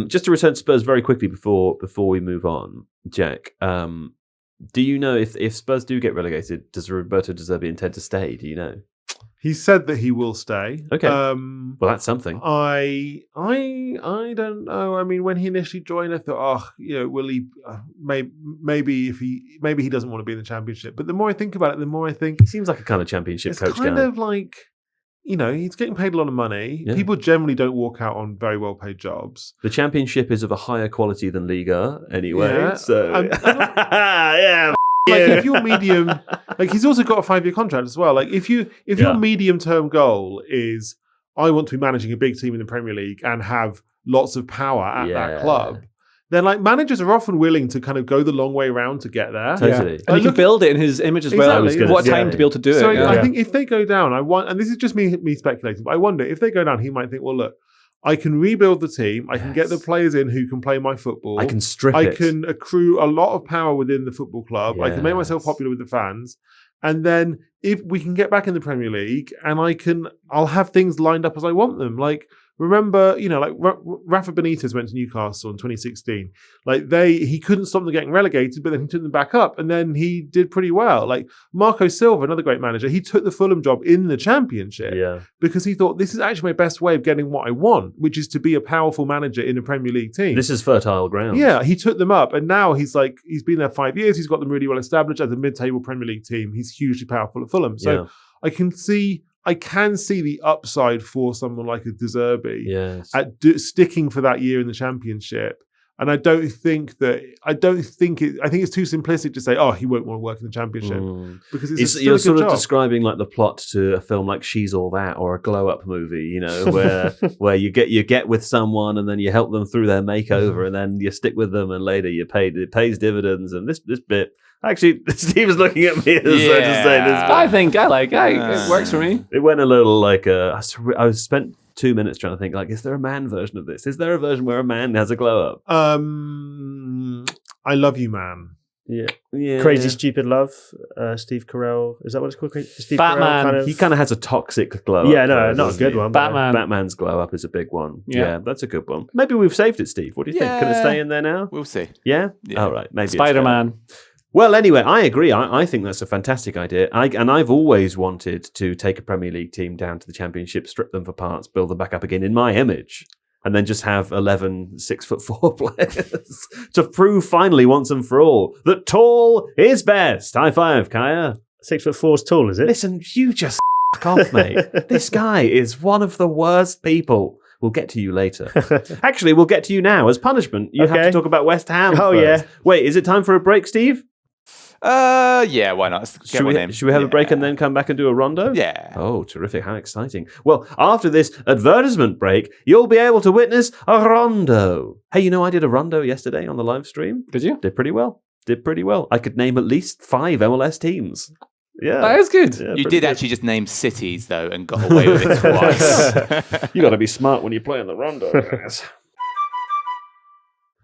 S1: Just to return to Spurs very quickly before we move on, Jack. Do you know if Spurs do get relegated, does Roberto De Zerbi intend to stay? Do you know?
S4: He said that he will stay.
S1: Okay. Well, that's something.
S4: I don't know. I mean, when he initially joined, I thought, will he? Maybe he doesn't want to be in the Championship. But the more I think about it, the more I think
S1: He seems like a kind of Championship
S4: it's
S1: coach
S4: kind
S1: guy.
S4: of like, he's getting paid a lot of money.
S1: Yeah.
S4: People generally don't walk out on very well paid jobs.
S1: The Championship is of a higher quality than Liga, anyway.
S4: Yeah.
S1: So yeah.
S4: Like if your medium, like he's also got a 5-year contract as well. Like if your medium term goal is I want to be managing a big team in the Premier League and have lots of power at that club, then like managers are often willing to kind of go the long way around to get there.
S1: Totally.
S2: And he can build it in his image as well.
S4: Exactly.
S2: What time to be able to do
S4: So
S2: it.
S4: I think if they go down, and this is just me speculating, but I wonder if they go down, he might think, well, look, I can rebuild the team. I can get the players in who can play my football.
S1: I can strip
S4: I
S1: it.
S4: can accrue a lot of power within the football club. I can make myself popular with the fans. And then if we can get back in the Premier League and I'll have things lined up as I want them. Like, remember, Rafa Benitez went to Newcastle in 2016. Like he couldn't stop them getting relegated, but then he took them back up, and then he did pretty well. Like Marco Silva, another great manager, he took the Fulham job in the Championship because he thought this is actually my best way of getting what I want, which is to be a powerful manager in a Premier League team.
S1: This is fertile ground.
S4: Yeah, he took them up, and now he's been there 5 years. He's got them really well established as a mid-table Premier League team. He's hugely powerful at Fulham, so I can see the upside for someone like a De Zerbi at sticking for that year in the Championship. And I think it's too simplistic to say, oh, he won't want to work in the Championship because
S1: you're sort of describing like the plot to a film like She's All That or a Glow Up movie, where you get with someone and then you help them through their makeover and then you stick with them and later it pays dividends. And this bit. Actually, Steve is looking at me as though to say this.
S2: I think it works for me.
S1: It went a little like I spent 2 minutes trying to think like, is there a man version of this? Is there a version where a man has a glow up?
S4: I Love You, Man.
S1: Yeah.
S3: Crazy Stupid Love. Steve Carell. Is that what it's called? Steve
S2: Batman.
S3: Carell
S1: He kind of has a toxic glow up.
S3: Yeah, no, not a good one.
S1: Batman's glow up is a big one. Yeah, that's a good one. Maybe we've saved it, Steve. What do you think? Can it stay in there now?
S5: We'll see.
S1: Yeah? All right. Maybe
S2: Spider-Man.
S1: Well, anyway, I agree. I think that's a fantastic idea. And I've always wanted to take a Premier League team down to the Championship, strip them for parts, build them back up again in my image, and then just have 11 6'4" players to prove finally once and for all that tall is best. High five, Kaya.
S3: 6'4" tall, is it?
S1: Listen, you just off, mate. This guy is one of the worst people. We'll get to you later. Actually, we'll get to you now. As punishment, you have to talk about West Ham first.
S3: Yeah.
S1: Wait, is it time for a break, Steve?
S5: Yeah, why not?
S1: Should we have a break and then come back and do a rondo?
S5: Yeah.
S1: Oh, terrific. How exciting. Well, after this advertisement break, you'll be able to witness a rondo. Hey, I did a rondo yesterday on the live stream.
S2: Did you?
S1: Did pretty well. I could name at least 5 MLS teams. Yeah.
S2: That is good.
S1: Yeah,
S5: you did actually just name cities, though, and got away with it twice.
S1: You got to be smart when you play in the rondo, guys.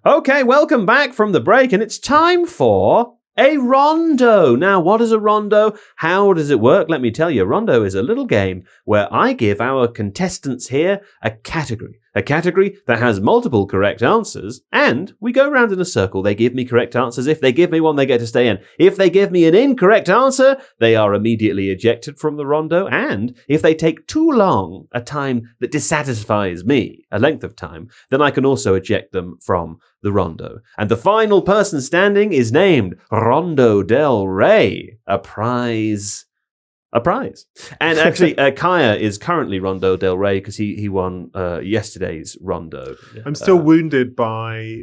S1: Okay, welcome back from the break, and it's time for a rondo. Now, what is a rondo? How does it work? Let me tell you, rondo is a little game where I give our contestants here a category that has multiple correct answers, and we go round in a circle. They give me correct answers. If they give me one, they get to stay in. If they give me an incorrect answer, they are immediately ejected from the rondo, and if they take too long, a time that dissatisfies me, a length of time, then I can also eject them from the rondo. And the final person standing is named Rondo del Rey, a prize. And actually, Kaya is currently Rondo del Rey because he won yesterday's rondo.
S4: I'm still wounded by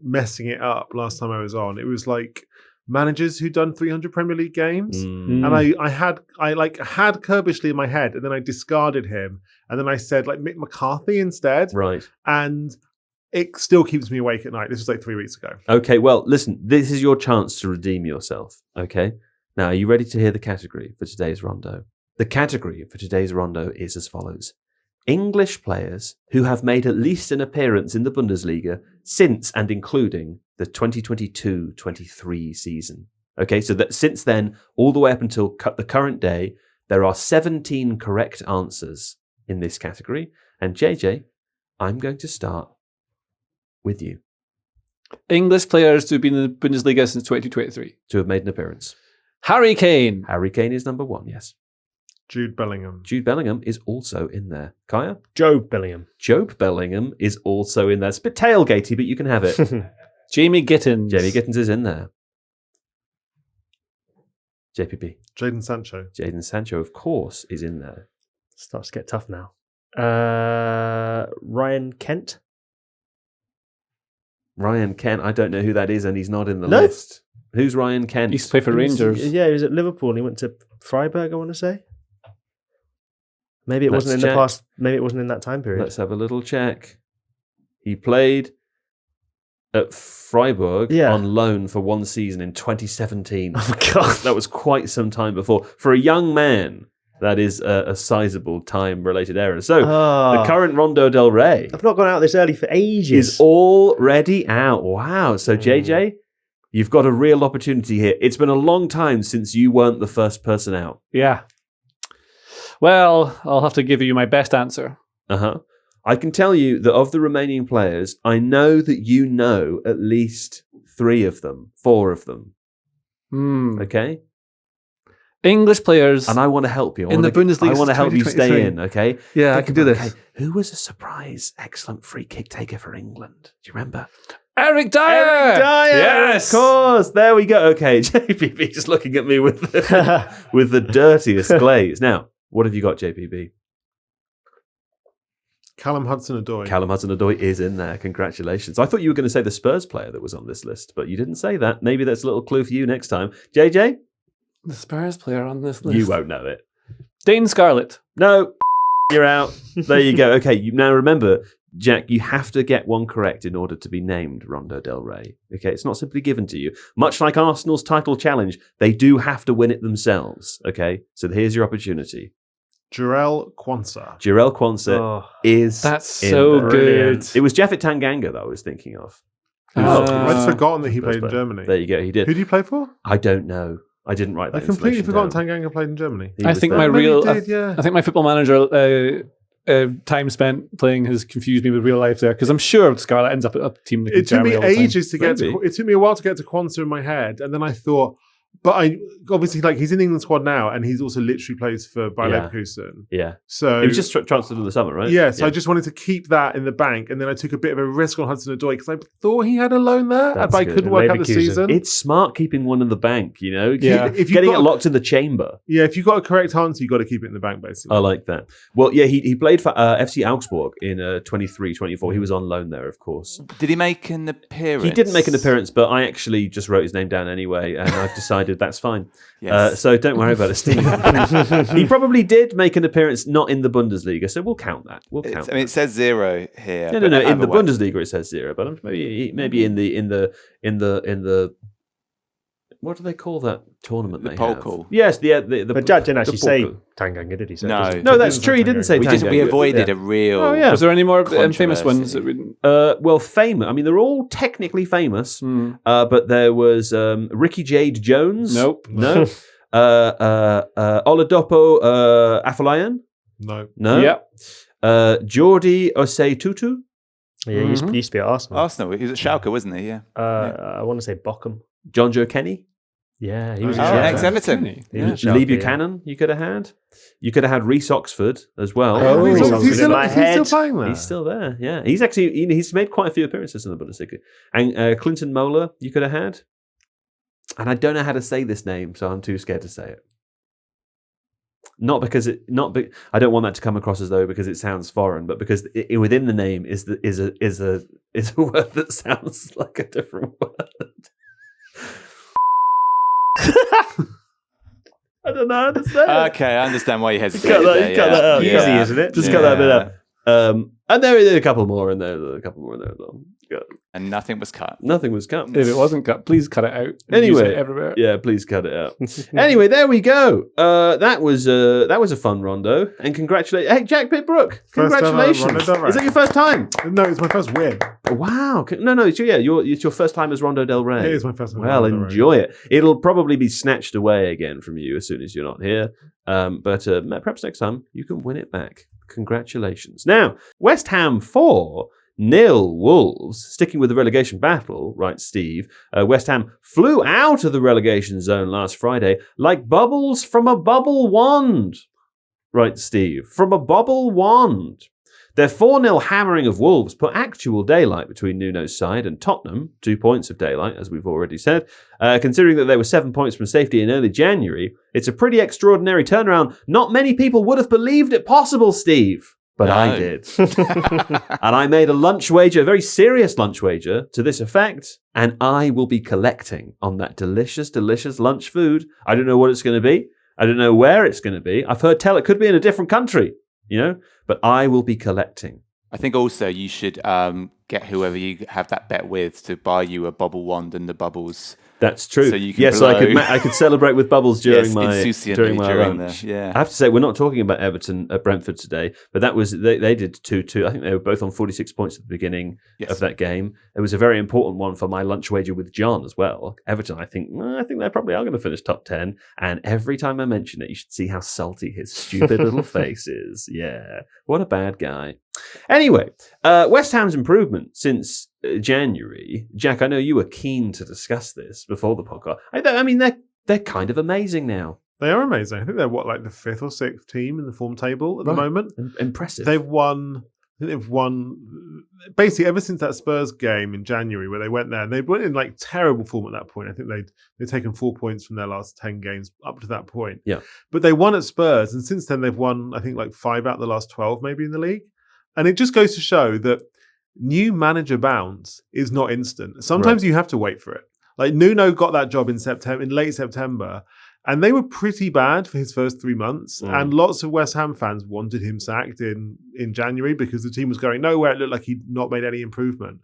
S4: messing it up last time I was on. It was like managers who'd done 300 Premier League games. And I had Kirbishley in my head, and then I discarded him. And then I said like Mick McCarthy instead.
S1: Right.
S4: And it still keeps me awake at night. This was like 3 weeks ago.
S1: Okay, well, listen, this is your chance to redeem yourself, okay? Now, are you ready to hear the category for today's rondo? The category for today's rondo is as follows. English players who have made at least an appearance in the Bundesliga since and including the 2022-23 season. Okay, so that since then, all the way up until the current day, there are 17 correct answers in this category. And JJ, I'm going to start with you.
S2: English players who've been in the Bundesliga since 2023.
S1: To have made an appearance.
S2: Harry Kane.
S1: Harry Kane is number 1, yes.
S4: Jude Bellingham.
S1: Jude Bellingham is also in there. Kaya?
S3: Joe Bellingham.
S1: Joe Bellingham is also in there. It's a bit tailgatey, but you can have it.
S2: Jamie Gittins.
S1: Jamie Gittins is in there. JPP.
S4: Jadon Sancho.
S1: Jadon Sancho, of course, is in there.
S3: Starts to get tough now. Ryan Kent.
S1: Ryan Kent, I don't know who that is, and he's not in the list. Who's Ryan Kent?
S2: He used to play for Rangers.
S3: Yeah, he was at Liverpool and he went to Freiburg, I want to say. Maybe it wasn't in the past. Maybe it wasn't in that time period.
S1: Let's have a little check. He played at Freiburg on loan for 1 season in 2017.
S3: Oh my God.
S1: That was quite some time before. For a young man, that is a sizable time-related error. So, the current Rondo del Rey...
S3: I've not gone out this early for ages.
S1: ...is already out. Wow. So, JJ... You've got a real opportunity here. It's been a long time since you weren't the first person out.
S2: Yeah. Well, I'll have to give you my best answer.
S1: Uh-huh. I can tell you that of the remaining players, I know that you know at least 4 of them. Okay?
S2: English players.
S1: And I want to help you.
S2: In the Bundesliga
S1: I want to help you stay
S2: 2023.
S1: in, okay?
S2: Yeah, I can do this.
S1: Okay, who was a surprise, excellent free kick taker for England? Do you remember?
S2: Eric Dyer!
S1: Eric Dyer!
S2: Yes!
S1: Of course. There we go. Okay, JPB just looking at me with the dirtiest glaze. Now, what have you got, JPB?
S4: Callum Hudson-Odoi.
S1: Callum Hudson-Odoi is in there. Congratulations. I thought you were going to say the Spurs player that was on this list, but you didn't say that. Maybe that's a little clue for you next time. JJ?
S2: The Spurs player on this list.
S1: You won't know it.
S2: Dane Scarlett.
S1: No, you're out. There you go. Okay, now remember, Jack, you have to get one correct in order to be named Rondo Del Rey. Okay, it's not simply given to you. Much like Arsenal's title challenge, they do have to win it themselves. Okay, so here's your opportunity.
S4: Jarell Quansah.
S1: Jarell Quansah is
S2: That's
S1: in
S2: so
S1: there.
S2: good.
S1: It was Jeffet Tanganga that I was thinking of.
S4: I'd forgotten that he played in
S1: First player.
S4: Germany.
S1: There you go, he did.
S4: Who did he play for?
S1: I don't know. I didn't write that.
S4: I completely
S1: information
S4: forgotten
S1: down.
S4: Tanganga played in Germany.
S1: He
S2: I
S1: was
S2: think
S1: there.
S2: my
S4: Maybe
S2: real.
S4: he did, yeah.
S2: I think my football manager time spent playing has confused me with real life there because I'm sure Scarlett ends up at a team like
S4: It took me
S2: Germany all the time.
S4: ages to get to.
S1: Maybe.
S4: It took me a while to get to Quansah in my head, and then I thought, but I obviously like he's in the England squad now, and he's also literally plays for Bayer
S1: Yeah.
S4: Leverkusen.
S1: Yeah.
S4: So
S1: It was just transferred in the summer, right?
S4: yeah, so I just wanted to keep that in the bank, and then I took a bit of a risk on Hudson-Odoi because I thought he had a loan there,
S1: That's
S4: but I
S1: good.
S4: couldn't work out the
S3: Leverkusen.
S4: season.
S1: It's smart keeping one in the bank, you know?
S2: Yeah.
S4: If you've
S1: Getting
S4: got
S1: it
S4: a-
S1: locked in the chamber.
S4: Yeah, if you've got a correct answer, you've got to keep it in the bank, basically.
S1: I like that. Well, yeah, he played for FC Augsburg in 23-24. He was on loan there, of course.
S5: Did he make an appearance?
S1: He didn't make an appearance, but I actually just wrote his name down anyway, and I've decided that's fine.
S5: Yes.
S1: So don't worry about it, Steve. He probably did make an appearance not in the Bundesliga, so we'll count that. We'll count.
S5: I mean, it says 0 here.
S1: No.
S5: but
S1: In the
S5: otherwise-
S1: Bundesliga, it says 0, but maybe in the what do they call that tournament?
S5: The
S1: they
S5: Pokal.
S1: have? Yes, the
S3: But Jack didn't actually
S1: the
S3: say
S1: Pokal.
S3: Tanganga, did he? So
S5: No.
S3: it doesn't-
S1: No, that's
S3: it
S1: true. He
S3: doesn't
S1: didn't
S3: say
S1: say
S5: We
S1: Tanganga.
S5: we avoided
S1: Yeah.
S5: a real.
S1: Oh, yeah.
S2: Was there any more famous
S5: Controversy.
S2: ones? That we,
S1: Well, famous. I mean, they're all technically famous, but there was Ricky Jade Jones.
S2: Nope.
S1: No. Oladapo Afolayan.
S4: No.
S1: No.
S2: Yeah.
S1: Jordi Osei Tutu.
S3: Yeah, he used to be at Arsenal.
S5: Arsenal. He was at Schalke, wasn't he? Yeah.
S3: I want to say Bochum.
S1: John Joe Kenny.
S3: Yeah, he was.
S4: Oh,
S3: at
S5: Oh,
S3: Schalke.
S5: ex-Everton.
S3: He was at
S1: Lee
S3: Schalke, yeah.
S1: Buchanan. You could have had. You could have had Reece Oxford as well.
S3: Oh,
S4: He's
S3: he's
S4: still-
S3: on
S4: he's
S3: in my
S4: still
S3: head.
S4: playing there.
S1: He's still there. Yeah, he's actually he's made quite a few appearances in the Bundesliga. And Clinton Mola, you could have had. And I don't know how to say this name, so I'm too scared to say it. Not because I don't want that to come across as though because it sounds foreign, but because within the name is a word that sounds like a different word. I don't know how to say it.
S5: Okay, I understand why you hesitated.
S1: Cut that-
S5: there,
S1: you cut that out.
S5: Yeah.
S3: Easy, isn't it?
S1: Just cut that bit out. And there are a couple more in there. A couple more in there as well. Yeah.
S5: And nothing was cut.
S1: Nothing was cut.
S2: if it wasn't cut, please cut it out. Use
S1: Anyway,
S2: it everywhere.
S1: Yeah, please cut it out. Anyway, there we go. That was a fun rondo, and congratulations, hey Jack Pitt-Brooke,
S4: First ever
S1: congratulations!
S4: Rondo Del Rey.
S1: Is that your first time?
S4: No, it's my first win.
S1: Wow, no, it's your first time as Rondo Del Rey.
S4: It is my first time.
S1: Well,
S4: Rondo Del Rey.
S1: enjoy it. It'll probably be snatched away again from you as soon as you're not here. But perhaps next time you can win it back. Congratulations. Now, West Ham 4-0 Wolves. Sticking with the relegation battle, right, Steve? West Ham flew out of the relegation zone last Friday like bubbles from a bubble wand. Right, Steve? From a bubble wand. Their 4-0 hammering of Wolves put actual daylight between Nuno's side and Tottenham, 2 points of daylight, as we've already said. Considering that they were 7 points from safety in early January, it's a pretty extraordinary turnaround. Not many people would have believed it possible, Steve. But I
S5: No.
S1: did. And I made a lunch wager, a very serious lunch wager, to this effect, and I will be collecting on that delicious, delicious lunch food. I don't know what it's going to be. I don't know where it's going to be. I've heard tell it could be in a different country, but I will be collecting.
S5: I think also you should get whoever you have that bet with to buy you a bubble wand and the bubbles.
S1: That's true.
S5: So you can
S1: yes,
S5: blow.
S1: I could celebrate with bubbles during my
S5: insouciantly
S1: my
S5: during
S1: lunch.
S5: yeah.
S1: I have to say, we're not talking about Everton at Brentford today, but that was they did 2-2. I think they were both on 46 points at the beginning of that game. It was a very important one for my lunch wager with John as well. Everton, I think they probably are going to finish top 10. And every time I mention it, you should see how salty his stupid little face is. Yeah, what a bad guy. Anyway, West Ham's improvement since January. Jack, I know you were keen to discuss this before the podcast. I mean, they're kind of amazing now.
S4: They are amazing. I think they're like the 5th or 6th team in the form table at the moment.
S1: Impressive.
S4: They've won basically ever since that Spurs game in January where they went there. And they went in like terrible form at that point. I think they'd taken 4 points from their last 10 games up to that point.
S1: Yeah.
S4: But they won at Spurs, and since then they've won, I think, like 5 out of the last 12 maybe in the league. And it just goes to show that new manager bounce is not instant. Sometimes you have to wait for it. Like Nuno got that job in late September, and they were pretty bad for his first 3 months. And lots of West Ham fans wanted him sacked in January because the team was going nowhere. It looked like he'd not made any improvement.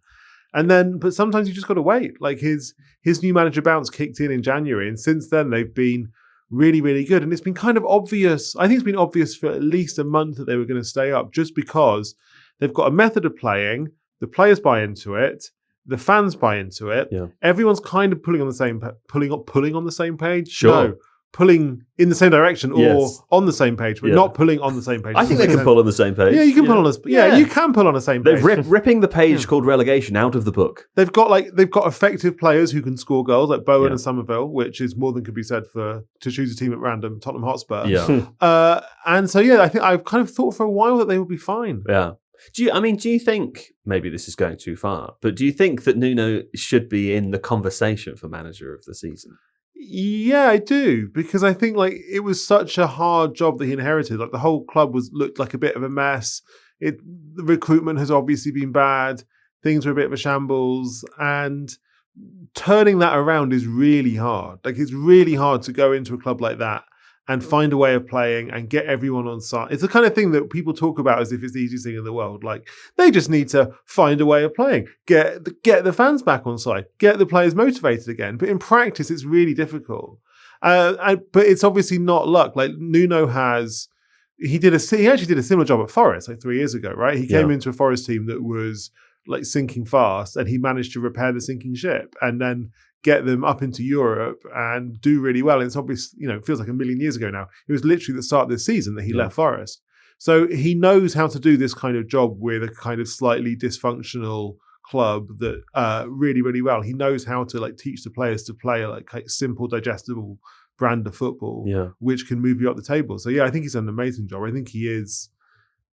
S4: But sometimes you just got to wait. Like his new manager bounce kicked in January, and since then they've been really, really good. And it's been kind of obvious. I think it's been obvious for at least a month that they were going to stay up, just because they've got a method of playing. The players buy into it. The fans buy into it.
S1: Yeah.
S4: Everyone's kind of pulling on the same page.
S1: Sure.
S4: No, pulling in the same direction or on the same page, but not pulling on the same page.
S1: I think they can pull on the same page.
S4: Yeah, you can pull on this. Yeah, you can pull on the same page.
S1: They're ripping the page called relegation out of the book.
S4: They've got effective players who can score goals, like Bowen and Somerville, which is more than could be said to choose a team at random, Tottenham Hotspur.
S1: Yeah.
S4: And so I think I've kind of thought for a while that they would be fine.
S1: Yeah. Do you think, maybe this is going too far, but do you think that Nuno should be in the conversation for manager of the season?
S4: Yeah, I do, because I think it was such a hard job that he inherited. Like the whole club looked like a bit of a mess. The recruitment has obviously been bad. Things were a bit of a shambles, and turning that around is really hard. Like it's really hard to go into a club like that and find a way of playing and get everyone on side. It's the kind of thing that people talk about as if it's the easiest thing in the world. Like they just need to find a way of playing, get the fans back on side, get the players motivated again. But in practice, it's really difficult. But it's obviously not luck. Like Nuno he actually did a similar job at Forest 3 years ago, right? He came into a Forest team that was sinking fast, and he managed to repair the sinking ship and then get them up into Europe and do really well. And it's obvious, it feels like a million years ago now. It was literally the start of this season that he left Forest. So he knows how to do this kind of job with a kind of slightly dysfunctional club that really, really well. He knows how to teach the players to play a simple, digestible brand of football, which can move you up the table. So I think he's done an amazing job. I think he is.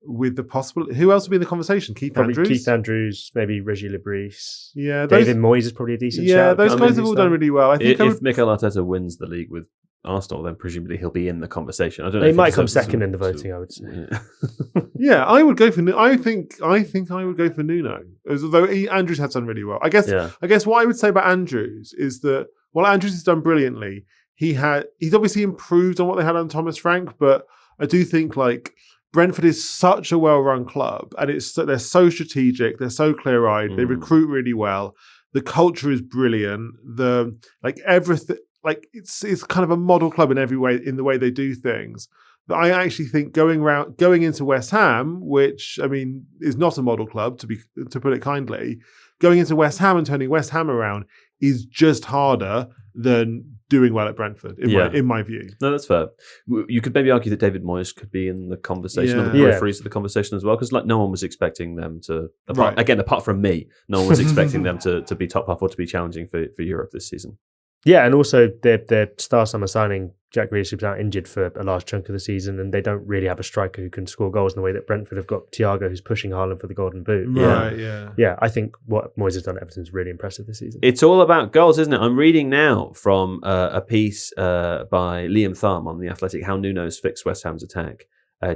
S4: With the possible, who else would be in the conversation? Keith Andrews,
S3: maybe Reggie Lebris.
S4: Yeah,
S3: David Moyes is probably a decent shout.
S4: Yeah, those guys have all done really well. I think
S1: if Mikel Arteta wins the league with Arsenal, then presumably he'll be in the conversation. I don't know.
S3: He might come second in the voting, I would say.
S4: Yeah, I would go for. I think I would go for Nuno, although Andrews has done really well. I guess what I would say about Andrews is that while Andrews has done brilliantly, he's obviously improved on what they had on Thomas Frank, but I do think Brentford is such a well-run club, and they're so strategic, they're so clear-eyed, they recruit really well. The culture is brilliant. Everything, it's kind of a model club in every way, in the way they do things. But I actually think going into West Ham, which is not a model club to put it kindly, going into West Ham and turning West Ham around is just harder than doing well at Brentford, in my view.
S1: No, that's fair. You could maybe argue that David Moyes could be in the conversation, or the peripheries of the conversation as well, because no one was expecting them to, apart from me, no one was expecting them to be top half or to be challenging for Europe this season.
S3: Yeah, and also their star summer signing, Jack Grealish, was out injured for a large chunk of the season, and they don't really have a striker who can score goals in the way that Brentford have got Thiago, who's pushing Haaland for the Golden Boot.
S4: Right,
S3: yeah. I think what Moyes has done at Everton is really impressive this season.
S1: It's all about goals, isn't it? I'm reading now from a piece by Liam Thum on The Athletic, how Nuno's fixed West Ham's attack.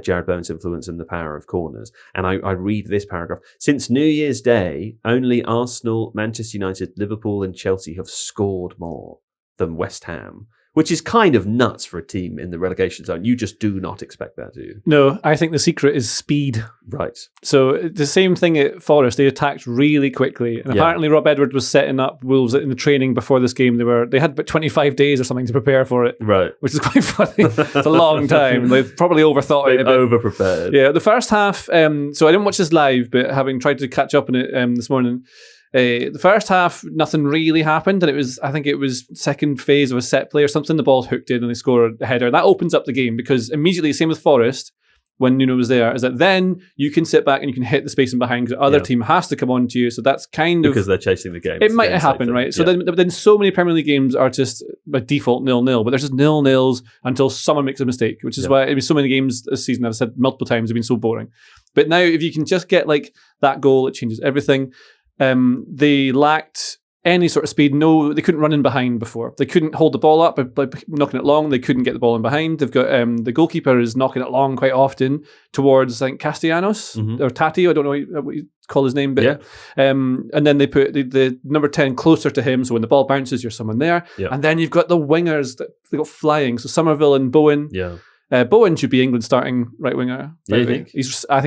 S1: Jared Bowen's influence and the power of corners. And I read this paragraph. Since New Year's Day, only Arsenal, Manchester United, Liverpool and Chelsea have scored more than West Ham, which is kind of nuts for a team in the relegation zone. You just do not expect that, do you?
S2: No, I think the secret is speed.
S1: Right.
S2: So the same thing at Forest, they attacked really quickly. And apparently Rob Edwards was setting up Wolves in the training before this game. They had about 25 days or something to prepare for it.
S1: Right.
S2: Which is quite funny. It's a long time. They've probably overthought it a bit.
S1: Over-prepared.
S2: Yeah, the first half, so I didn't watch this live, but having tried to catch up on it this morning, the first half, nothing really happened, and I think it was second phase of a set play or something. The ball's hooked in and they score a header. And that opens up the game because immediately, same with Forest, when Nuno was there, is that then you can sit back and you can hit the space in behind because the other team has to come on to you. So that's kind of...
S1: Because they're chasing the game.
S2: It might happen, right? So then so many Premier League games are just by default 0-0, but there's just 0-0s until someone makes a mistake, which is why so many games this season, I've said multiple times, have been so boring. But now if you can just get like that goal, it changes everything. They lacked any sort of speed. No, they couldn't run in behind before. They couldn't hold the ball up by knocking it long. They couldn't get the ball in behind. They've got the goalkeeper is knocking it long quite often towards, I think, Castellanos or Tati. I don't know what you call his name, but and then they put the number 10 closer to him. So when the ball bounces, you're someone there. Yeah. And then you've got the wingers that they got flying. So Somerville and Bowen. Yeah. Bowen should be England's starting right winger.
S1: I think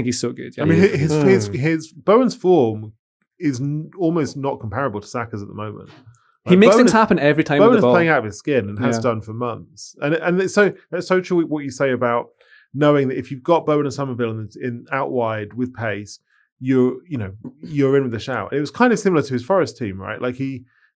S2: he's so good. Yeah.
S4: I mean, his Bowen's form is almost not comparable to Saka's at the moment.
S2: He makes things happen every time with the ball.
S4: Bowen is playing out of his skin and has done for months. And it's so true what you say about knowing that if you've got Bowen and Somerville in out wide with pace, you're in with a shout. It was kind of similar to his Forest team, right? Like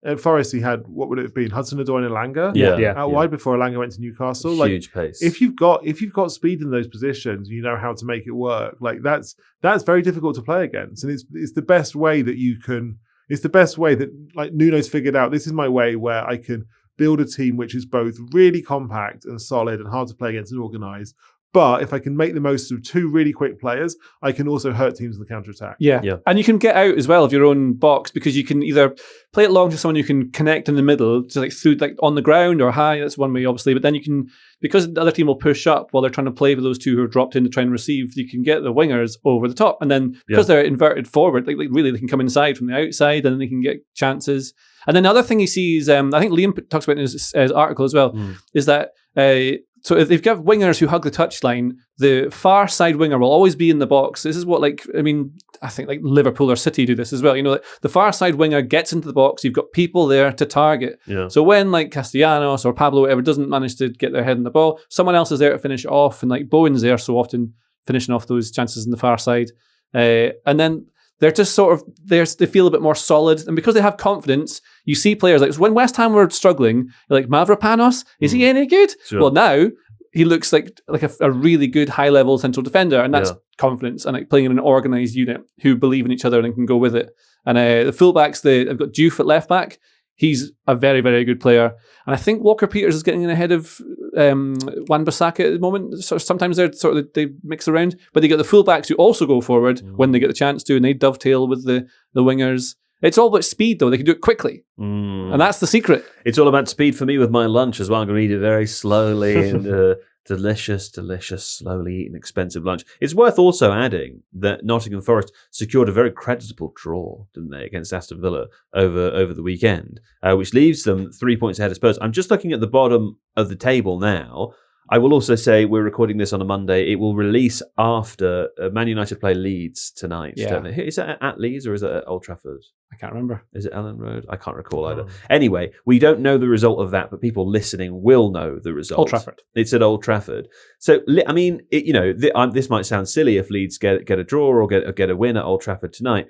S4: at Forest, he had, what would it have been? Hudson-Odoi and Elanga out wide before Elanga went to Newcastle.
S1: Huge pace.
S4: If you've got speed in those positions, you know how to make it work. Like that's very difficult to play against. And it's the best way that you can, it's the best way that like Nuno's figured out, this is my way where I can build a team which is both really compact and solid and hard to play against and organised. But if I can make the most of two really quick players, I can also hurt teams in the counter-attack.
S2: Yeah. And you can get out as well of your own box because you can either play it long to someone you can connect in the middle, to like through like on the ground or high. That's one way, obviously. But then you can, because the other team will push up while they're trying to play with those two who are dropped in to try and receive, you can get the wingers over the top. And then because they're inverted forward, like really they can come inside from the outside and then they can get chances. And then the other thing he sees, I think Liam talks about in his article as well, is that so if they've got wingers who hug the touchline, the far side winger will always be in the box. This is what I think like Liverpool or City do this as well. You know, the far side winger gets into the box. You've got people there to target. Yeah. So when like Castellanos or Pablo, whatever, doesn't manage to get their head in the ball, someone else is there to finish off. And like Bowen's there so often finishing off those chances in the far side. And then they're just sort of, they feel a bit more solid. And because they have confidence, you see players like, when West Ham were struggling, like Mavropanos, is he any good? Sure. Well, now he looks like a really good high-level central defender, and that's confidence and like playing in an organised unit who believe in each other and can go with it. And the fullbacks, they've got Diouf at left-back. He's a very, very good player. And I think Walker-Peters is getting in ahead of Wan-Bissaka at the moment. So sometimes they mix around. But they get the fullbacks who also go forward when they get the chance to, and they dovetail with the wingers. It's all about speed, though. They can do it quickly. And that's the secret.
S1: It's all about speed for me with my lunch as well. I'm going to eat it very slowly and delicious, slowly eaten, expensive lunch. It's worth also adding that Nottingham Forest secured a very creditable draw, didn't they, against Aston Villa over the weekend, which leaves them 3 points ahead of Spurs. I'm just looking at the bottom of the table now. I will also say we're recording this on a Monday. It will release after Man United play Leeds tonight. Yeah. Don't they? Is it at Leeds or is it at Old Trafford?
S2: I can't remember.
S1: Is it Ellen Road? I can't recall either. Anyway, we don't know the result of that, but people listening will know the result.
S2: Old Trafford.
S1: It's at Old Trafford. So, I mean, this might sound silly if Leeds get a draw or get a win at Old Trafford tonight.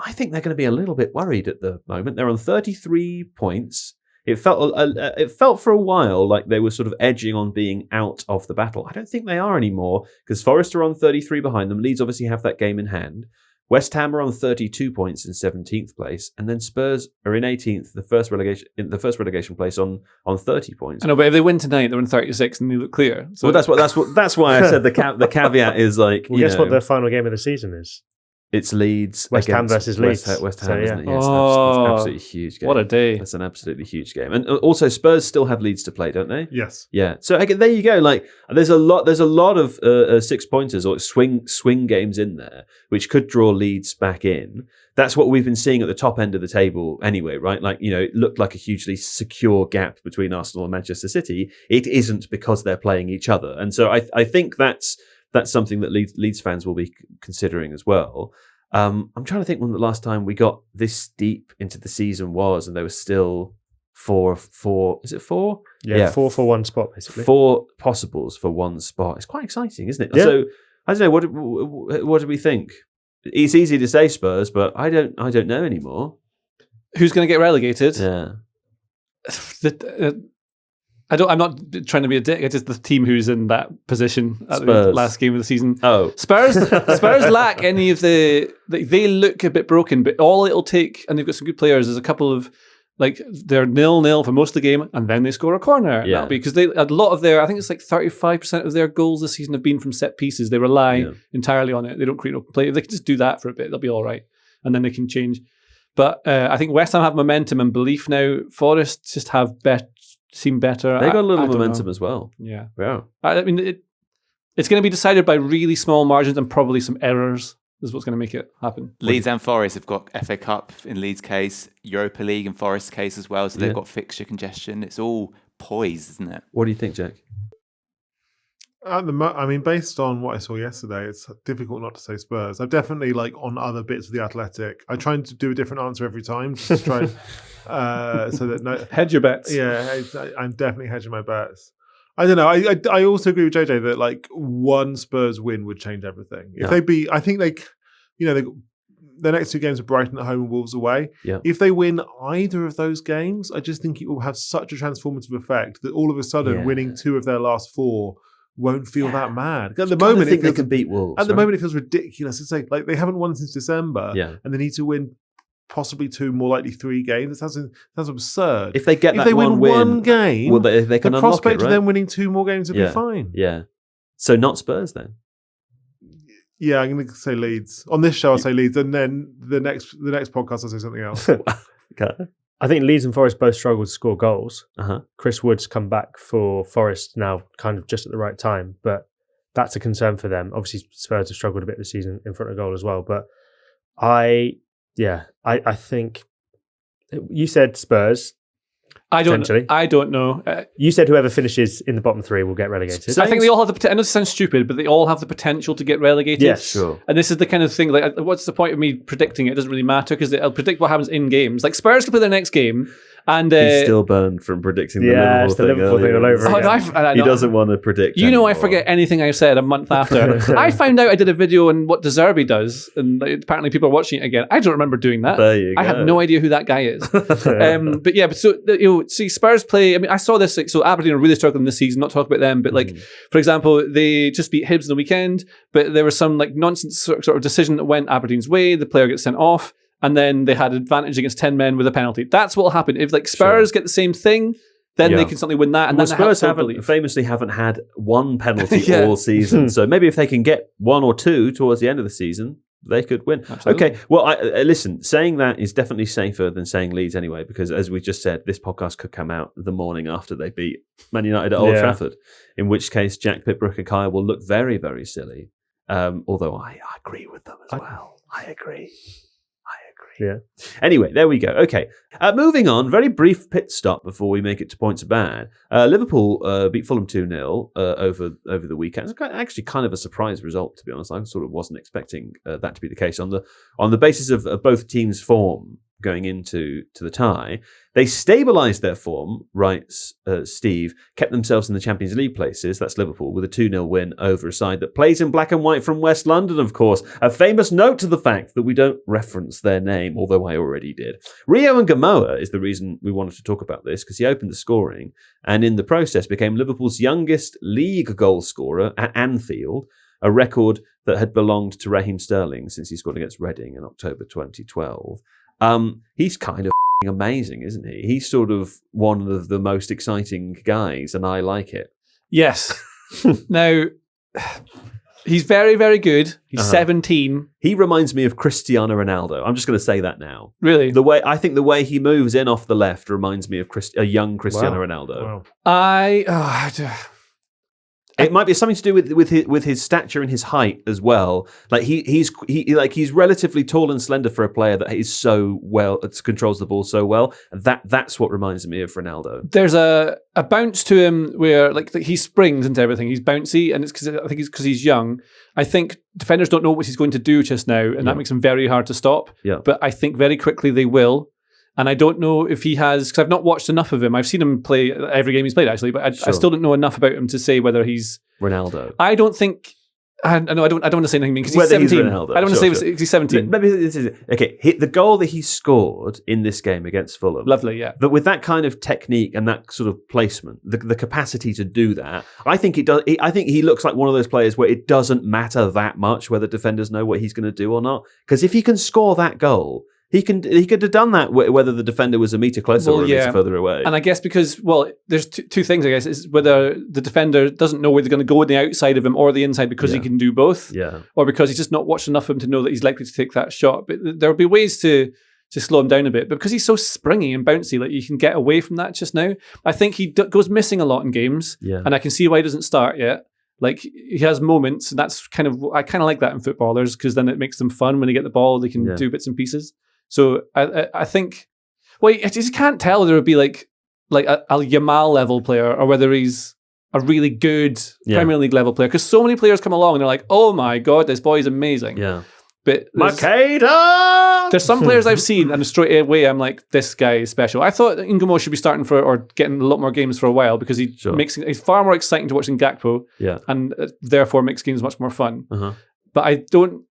S1: I think they're going to be a little bit worried at the moment. They're on 33 points. It felt for a while like they were sort of edging on being out of the battle. I don't think they are anymore because Forest are on 33 behind them. Leeds obviously have that game in hand. West Ham are on 32 points in 17th place, and then Spurs are in 18th, the first relegation place on 30 points.
S2: I know, but if they win tonight, they're on 36 and they look clear. So
S1: well, that's why I said the caveat is like.
S3: Well, guess what their final game of the season is?
S1: It's Leeds.
S3: West Ham
S1: against
S3: versus Leeds.
S1: West Ham,
S3: So,
S1: isn't it?
S3: yeah.
S1: Yeah, it's
S2: Oh,
S1: an absolutely huge game.
S2: What a day.
S1: That's an absolutely huge game. And also, Spurs still have Leeds to play, don't they?
S4: Yes.
S1: Yeah. So again, there you go. Like, there's a lot of 6-pointers or swing games in there, which could draw Leeds back in. That's what we've been seeing at the top end of the table anyway, right? Like, it looked like a hugely secure gap between Arsenal and Manchester City. It isn't because they're playing each other. And so I think that's something that Leeds fans will be considering as well. I'm trying to think when the last time we got this deep into the season was, and there was still four. Is it four?
S3: Yeah, 4 for one spot, basically.
S1: 4 possibles for one spot. It's quite exciting, isn't it?
S3: Yeah.
S1: So I don't know. What do we think? It's easy to say Spurs, but I don't know anymore.
S2: Who's going to get relegated?
S1: Yeah.
S2: I'm not trying to be a dick. It's just the team who's in that position at the
S1: Spurs.
S2: last game of the season.
S1: Oh,
S2: Spurs lack any of the. They look a bit broken, but all it'll take, and they've got some good players. Is a couple of they're 0-0 for most of the game, and then they score a corner.
S1: Yeah.
S2: That'll be because a lot of their, I think it's like 35% of their goals this season have been from set pieces. They rely entirely on it. They don't create open play. If they can just do that for a bit, they'll be all right, and then they can change. But I think West Ham have momentum and belief now. Forest just have seem better.
S1: They got a little
S2: I don't
S1: momentum
S2: know.
S1: as well.
S2: Yeah.
S1: Yeah.
S2: I mean, it's going to be decided by really small margins and probably some errors is what's going to make it happen.
S5: Leeds and Forest have got FA Cup in Leeds' case, Europa League in Forest's case as well, so they've got fixture congestion. It's all poised, isn't it?
S1: What do you think, Jack?
S4: I mean, based on what I saw yesterday, it's difficult not to say Spurs. I'm definitely on other bits of the Athletic. I try to do a different answer every time, just to try so that
S2: Hedge your bets.
S4: Yeah, I'm definitely hedging my bets. I don't know. I also agree with JJ that one Spurs win would change everything. If they beat, I think the next 2 games are Brighton at home and Wolves away.
S1: Yeah.
S4: If they win either of those games, I just think it will have such a transformative effect that all of a sudden winning 2 of their last 4 won't feel that mad. At the moment,
S1: they can beat Wolves.
S4: At the moment, it feels ridiculous. It's they haven't won since December,
S1: and
S4: they need to win possibly 2, more likely 3 games. It sounds absurd.
S1: If they get
S4: if they win one game,
S1: well, they can
S4: the
S1: unlock
S4: prospect
S1: it, right?
S4: of them winning 2 more games would be fine.
S1: Yeah. So not Spurs then.
S4: Yeah, I'm going to say Leeds. On this show, I'll say Leeds, and then the next podcast, I'll say something else.
S1: Okay.
S3: I think Leeds and Forest both struggle to score goals.
S1: Uh-huh.
S3: Chris Wood's come back for Forest now kind of just at the right time, but that's a concern for them. Obviously, Spurs have struggled a bit this season in front of goal as well, but I think you said Spurs.
S2: I don't know.
S3: You said whoever finishes in the bottom 3 will get relegated.
S2: I think they all have the potential. I know this sounds stupid, but they all have the potential to get relegated.
S3: Yes,
S1: sure.
S2: And this is the kind of thing, what's the point of me predicting it? It doesn't really matter because I'll predict what happens in games. Spurs can play their next game, and
S1: he's still burned from predicting the Liverpool thing.
S3: Liverpool thing all over again.
S1: He doesn't want to predict.
S2: I forget anything I said a month after. I found out I did a video on what De Zerbi does, and apparently people are watching it again. I don't remember doing that.
S1: There you go.
S2: I had no idea who that guy is. See, Spurs play. I mean, I saw this. So Aberdeen are really struggling this season. Not talk about them, but for example, they just beat Hibs on the weekend, but there was some nonsense sort of decision that went Aberdeen's way. The player gets sent off, and then they had advantage against 10 men with a penalty. That's what will happen if Spurs get the same thing. Then they can suddenly win that, and then
S1: Spurs famously haven't had one penalty all season. So maybe if they can get 1 or 2 towards the end of the season, they could win.
S2: Absolutely.
S1: Okay, well, listen, saying that is definitely safer than saying Leeds anyway, because as we just said, this podcast could come out the morning after they beat Man United at Old Trafford, in which case Jack Pitt-Brooke and Kaya will look very, very silly. Although I agree with them as well. I agree.
S3: Yeah.
S1: Anyway, there we go. Okay. Moving on, very brief pit stop before we make it to points are bad. Liverpool beat Fulham 2-0 over the weekend. It's actually kind of a surprise result, to be honest. I sort of wasn't expecting that to be the case. On the basis of both teams' form going into the tie, they stabilised their form, writes Steve, kept themselves in the Champions League places, that's Liverpool, with a 2-0 win over a side that plays in black and white from West London, of course. A famous note to the fact that we don't reference their name, although I already did. Rio Ngumoha is the reason we wanted to talk about this, because he opened the scoring, and in the process became Liverpool's youngest league goal scorer at Anfield, a record that had belonged to Raheem Sterling since he scored against Reading in October 2012. He's kind of amazing, isn't he? He's sort of one of the most exciting guys, and I like it.
S2: Yes. Now, He's very, very good. He's 17.
S1: He reminds me of Cristiano Ronaldo. I'm just going to say that now.
S2: Really?
S1: I think the way he moves in off the left reminds me of a young Cristiano Ronaldo.
S4: Wow.
S1: It might be something to do with his stature and his height as well. Like he's relatively tall and slender for a player that is so well, controls the ball so well. That's what reminds me of Ronaldo.
S2: There's a bounce to him where like he springs into everything. He's bouncy, and I think it's because he's young. I think defenders don't know what he's going to do just now, and that makes him very hard to stop.
S1: Yeah.
S2: But I think very quickly they will. And I don't know if he has, because I've not watched enough of him. I've seen him play every game he's played, actually, but I still don't know enough about him to say whether he's
S1: Ronaldo.
S2: I don't think. I don't want to say anything because he's
S1: Whether
S2: 17.
S1: he's Ronaldo.
S2: I don't want to say he's 17.
S1: Maybe this is it. Okay. The goal that he scored in this game against Fulham,
S2: Lovely, yeah.
S1: but with that kind of technique and that sort of placement, the capacity to do that, I think it does. I think he looks like one of those players where it doesn't matter that much whether defenders know what he's going to do or not. Because if he can score that goal. He could have done that whether the defender was a metre closer or a metre further away.
S2: And I guess because, there's two things, I guess, is whether the defender doesn't know whether they're going to go on the outside of him or the inside because he can do both, or because he's just not watched enough of him to know that he's likely to take that shot. But there will be ways to slow him down a bit. But because he's so springy and bouncy, like you can get away from that just now. I think he goes missing a lot in games, and I can see why he doesn't start yet. Like he has moments, and I kind of like that in footballers because then it makes them fun when they get the ball. They can do bits and pieces. So I think, you just can't tell whether it would be like a Yamal level player or whether he's a really good Premier League level player. Because so many players come along and they're like, oh my God, this boy is amazing.
S1: Yeah.
S2: But
S1: Makeda!
S2: There's some players I've seen and straight away I'm like, this guy is special. I thought Ngumoha should be starting or getting a lot more games for a while because he's far more exciting to watch than Gakpo and therefore makes games much more fun. But I don't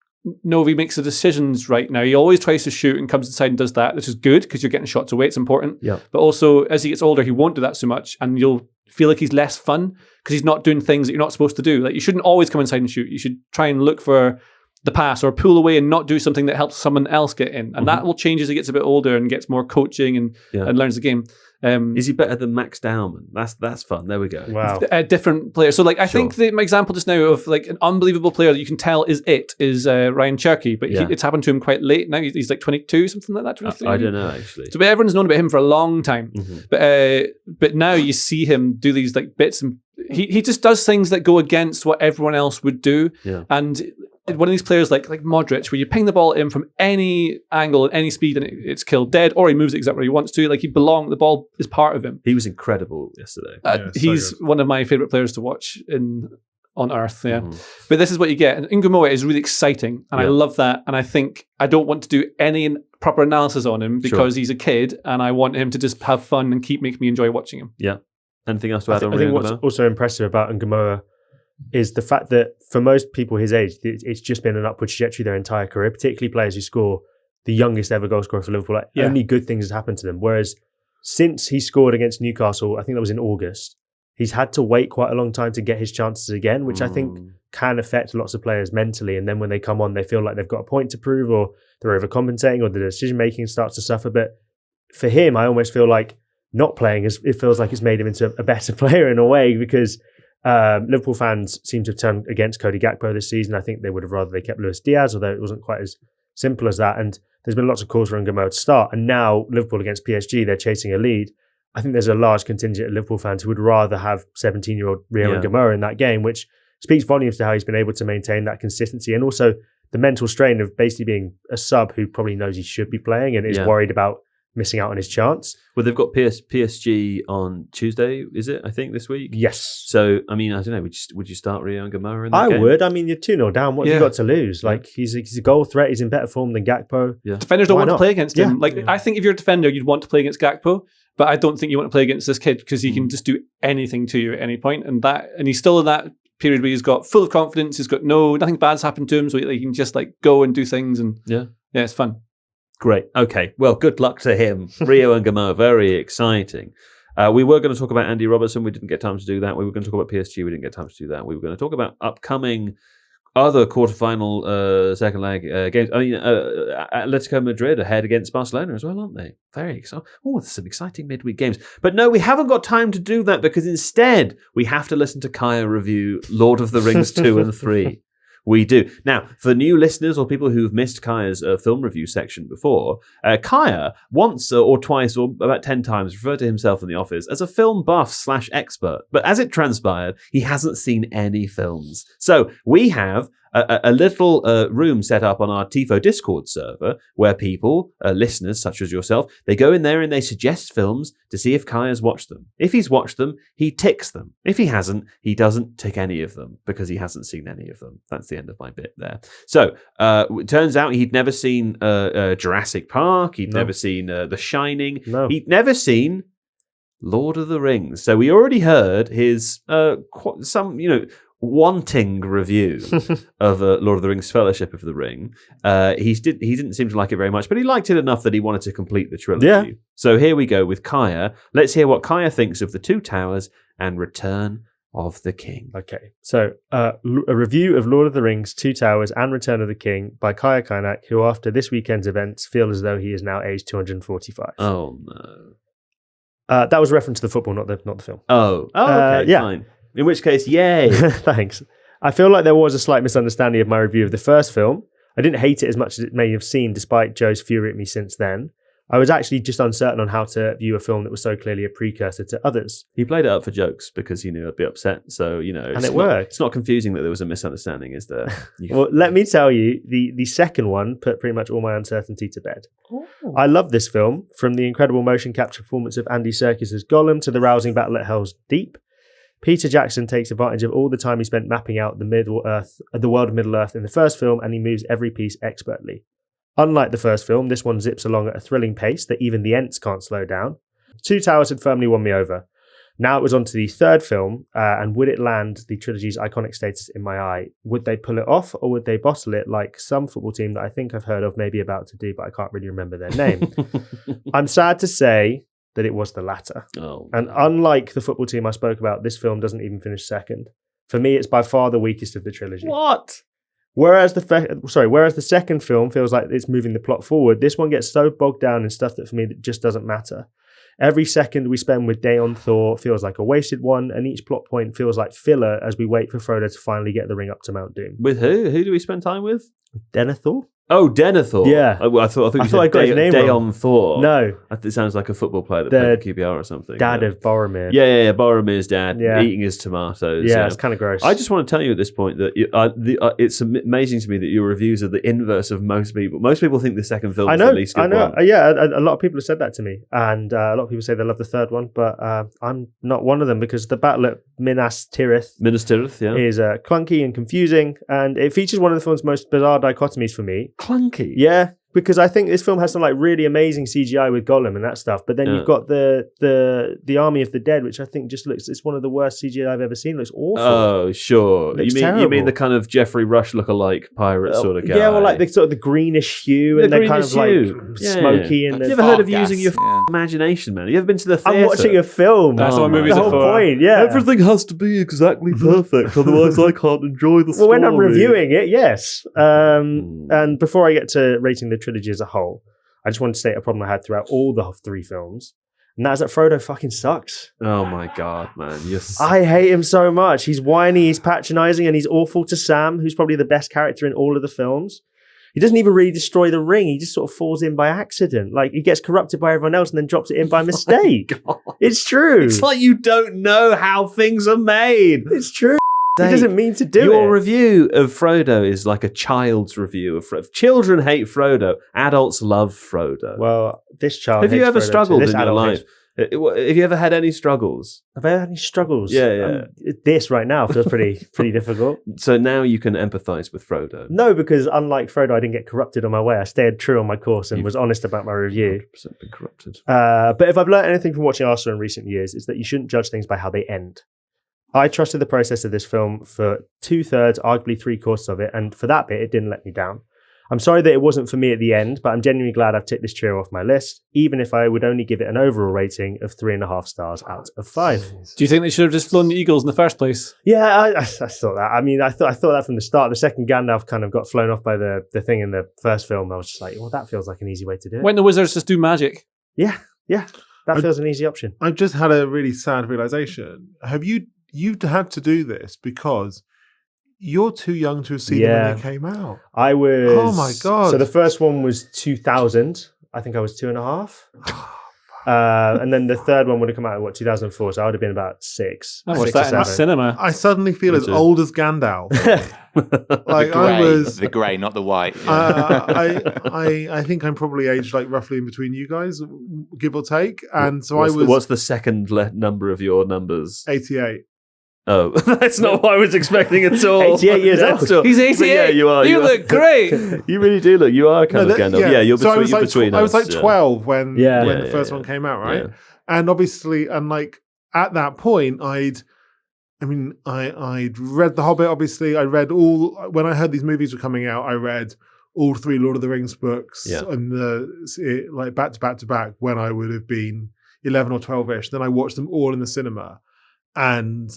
S2: know if he makes the decisions right now. He always tries to shoot and comes inside and does that, which is good because you're getting shots away. It's important.
S1: Yeah.
S2: But also, as he gets older, he won't do that so much, and you'll feel like he's less fun because he's not doing things that you're not supposed to do. Like you shouldn't always come inside and shoot. You should try and look for the pass or pull away and not do something that helps someone else get in. And that will change as he gets a bit older and gets more coaching and learns the game.
S1: Is he better than Max Dowman? That's fun. There we go.
S3: Wow.
S2: A different player. So I think my example just now of like an unbelievable player that you can tell is Ryan Cherky, but it's happened to him quite late now. He's like 22, something like that, 23.
S1: I don't know actually.
S2: So everyone's known about him for a long time. But now you see him do these like bits and he just does things that go against what everyone else would do.
S1: Yeah.
S2: And one of these players like Modric, where you ping the ball in from any angle and any speed and it's killed dead, or he moves it exactly where he wants to. Like the ball is part of him.
S1: He was incredible yesterday.
S2: He's one of my favourite players to watch on earth. Yeah, but this is what you get. And Ngumoha is really exciting, and I love that. And I think I don't want to do any proper analysis on him because he's a kid, and I want him to just have fun and keep making me enjoy watching him.
S1: Yeah. Anything else to add on?
S3: I think what's also impressive about Ngumoha is the fact that for most people his age, it's just been an upward trajectory their entire career, particularly players who score the youngest ever goal scorer for Liverpool. Only good things has happened to them. Whereas since he scored against Newcastle, I think that was in August, he's had to wait quite a long time to get his chances again, which I think can affect lots of players mentally. And then when they come on, they feel like they've got a point to prove, or they're overcompensating, or the decision-making starts to suffer. But for him, I almost feel like not playing, it feels like it's made him into a better player in a way, because Liverpool fans seem to have turned against Cody Gakpo this season. I think they would have rather they kept Luis Diaz, although it wasn't quite as simple as that. And there's been lots of calls for Ngumoha to start. And now Liverpool against PSG, they're chasing a lead. I think there's a large contingent of Liverpool fans who would rather have 17-year-old Rio Ngumoha in that game, which speaks volumes to how he's been able to maintain that consistency, and also the mental strain of basically being a sub who probably knows he should be playing and is worried about missing out on his chance.
S1: Well, they've got PSG on Tuesday, is it? I think this week.
S3: Yes.
S1: So, I mean, I don't know. Would you start Rio Ngumoha in that game?
S3: I would. I mean, you're 2-0 down. What have you got to lose? Like, he's a goal threat. He's in better form than Gakpo.
S1: Yeah.
S2: Defenders don't want to play against him. I think if you're a defender, you'd want to play against Gakpo, but I don't think you want to play against this kid because he can just do anything to you at any point. And he's still in that period where he's got full of confidence. He's got nothing bad's happened to him, so he can just go and do things. And yeah, it's fun.
S1: Great. Okay. Well, good luck to him. Rio Ngumoha, very exciting. We were going to talk about Andy Robertson. We didn't get time to do that. We were going to talk about PSG. We didn't get time to do that. We were going to talk about upcoming other quarterfinal second leg games. I mean, Atletico Madrid ahead against Barcelona as well, aren't they? Very exciting. Oh, there's some exciting midweek games. But no, we haven't got time to do that because instead we have to listen to Kaya review Lord of the Rings 2 and 3. We do. Now, for new listeners or people who've missed Kaya's film review section before, Kaya once or twice or about 10 times referred to himself in the office as a film buff / expert. But as it transpired, he hasn't seen any films. So we have a little room set up on our Tifo Discord server where people, listeners such as yourself, they go in there and they suggest films to see if Kaya's watched them. If he's watched them, he ticks them. If he hasn't, he doesn't tick any of them because he hasn't seen any of them. That's the end of my bit there. So it turns out he'd never seen Jurassic Park. He'd never seen The Shining.
S3: No.
S1: He'd never seen Lord of the Rings. So we already heard his wanting review of Lord of the Rings Fellowship of the Ring. He didn't seem to like it very much, but he liked it enough that he wanted to complete the trilogy.
S3: Yeah.
S1: So here we go with Kaya. Let's hear what Kaya thinks of The Two Towers and Return of the King.
S3: Okay, so a review of Lord of the Rings, Two Towers and Return of the King by Kaya Kaynak, who after this weekend's events feel as though he is now aged 245.
S1: Oh no.
S3: That was a reference to the football, not the film.
S1: Oh, okay,
S3: yeah.
S1: fine. In which case, yay.
S3: Thanks. I feel like there was a slight misunderstanding of my review of the first film. I didn't hate it as much as it may have seemed, despite Joe's fury at me since then. I was actually just uncertain on how to view a film that was so clearly a precursor to others.
S1: He played it up for jokes because he knew I'd be upset. So,
S3: And it worked.
S1: It's not confusing that there was a misunderstanding, is there?
S3: Well, let me tell you, the second one put pretty much all my uncertainty to bed.
S1: Oh.
S3: I love this film, from the incredible motion capture performance of Andy Serkis as Gollum to the rousing battle at Hell's Deep. Peter Jackson takes advantage of all the time he spent mapping out the world of Middle-earth in the first film, and he moves every piece expertly. Unlike the first film, this one zips along at a thrilling pace that even the Ents can't slow down. Two Towers had firmly won me over. Now it was on to the third film, and would it land the trilogy's iconic status in my eye? Would they pull it off, or would they bottle it like some football team that I think I've heard of, maybe about to do, but I can't really remember their name? I'm sad to say that it was the latter.
S1: Oh,
S3: and unlike the football team I spoke about, this film doesn't even finish second. For me, it's by far the weakest of the trilogy.
S1: What?
S3: Whereas the second film feels like it's moving the plot forward, this one gets so bogged down in stuff that for me that just doesn't matter. Every second we spend with Daon Thor feels like a wasted one, and each plot point feels like filler as we wait for Frodo to finally get the ring up to Mount Doom.
S1: With who? Who do we spend time with?
S3: Denethor?
S1: Oh, Denethor.
S3: Yeah.
S1: I thought you said
S3: I got his name
S1: Daon Thor.
S3: No.
S1: It sounds like a football player that played for QPR or something.
S3: Dad of Boromir.
S1: Yeah, Boromir's dad,
S3: Yeah.
S1: eating his tomatoes.
S3: Yeah, it's kind of gross.
S1: I just want to tell you at this point that it's amazing to me that your reviews are the inverse of most people. Most people think the second film is the least good one.
S3: Yeah, a lot of people have said that to me, and a lot of people say they love the third one, but I'm not one of them, because the battle at Minas Tirith is clunky and confusing, and it features one of the film's most bizarre dichotomies for me.
S1: Clunky?
S3: Yeah, because I think this film has some like really amazing CGI with Gollum and that stuff, but then you've got the Army of the Dead, which I think just it's one of the worst CGI I've ever seen. It looks awful.
S1: Oh, sure. You mean the kind of Jeffrey Rush look-alike pirate sort of guy?
S3: Yeah, well, like the sort of the greenish hue, and they're kind of like smoky. And
S1: have you ever heard of using your imagination, man? Have you ever been to the theatre?
S3: I'm watching a film.
S2: That's what movies
S3: the
S2: are
S3: whole
S2: for.
S3: point. Yeah,
S1: everything has to be exactly perfect, otherwise I can't enjoy the story.
S3: Well, when I'm reviewing it, yes. And before I get to rating the trilogy as a whole, I just want to state a problem I had throughout all the three films, and that is that Frodo fucking sucks.
S1: Oh my god, man!
S3: I hate him so much. He's whiny, he's patronising, and he's awful to Sam, who's probably the best character in all of the films. He doesn't even really destroy the ring. He just sort of falls in by accident. Like, he gets corrupted by everyone else and then drops it in by mistake. It's true.
S1: It's like you don't know how things are made.
S3: It's true. He doesn't mean to do it.
S1: Your review of Frodo is like a child's review of Frodo. Children hate Frodo. Adults love Frodo.
S3: Well, this child
S1: Have you
S3: hates
S1: ever
S3: Frodo
S1: struggled
S3: too.
S1: in your life? Have you ever had any struggles?
S3: Have I had any struggles?
S1: Yeah.
S3: This right now feels pretty difficult.
S1: So now you can empathise with Frodo.
S3: No, because unlike Frodo, I didn't get corrupted on my way. I stayed true on my course and was honest about my review.
S1: 100% been corrupted.
S3: But if I've learned anything from watching Arsenal in recent years, it's that you shouldn't judge things by how they end. I trusted the process of this film for 2/3, arguably 3/4 of it, and for that bit, it didn't let me down. I'm sorry that it wasn't for me at the end, but I'm genuinely glad I've ticked this trio off my list, even if I would only give it an overall rating of 3.5 stars out of 5.
S2: Do you think they should have just flown the Eagles in the first place?
S3: Yeah, I thought that. I mean, I thought that from the start. The second Gandalf kind of got flown off by the thing in the first film. I was just like, well, that feels like an easy way to do it.
S2: When the Wizards just do magic.
S3: Yeah. That feels an easy option.
S4: I've just had a really sad realization. You've had to do this because you're too young to have seen them when they came out.
S3: I was.
S4: Oh my God.
S3: So the first one was 2000. I think I was 2.5. And then the third one would have come out in 2004. So I would have been about 6.
S2: I watched
S3: 6 or
S2: that in the
S3: 7.
S2: cinema.
S4: I suddenly feel as old as Gandalf. Like
S5: The grey, not the white.
S4: I think I'm probably aged like roughly in between you guys, give or take. And so
S1: what's the second number of your numbers?
S4: 88.
S1: Oh, that's not what I was expecting at all.
S3: 88 years old.
S2: He's 88.
S1: Yeah, you are.
S2: You look great.
S1: You really do look. You are kind of Gandalf. Yeah, you're between us.
S4: I was like 12 when the first
S1: yeah.
S4: one came out, right?
S1: Yeah.
S4: And obviously, and like at that point, I'd read The Hobbit. Obviously, I read when I heard these movies were coming out. I read all 3 Lord of the Rings books, and like back to back when I would have been 11 or 12ish. Then I watched them all in the cinema, and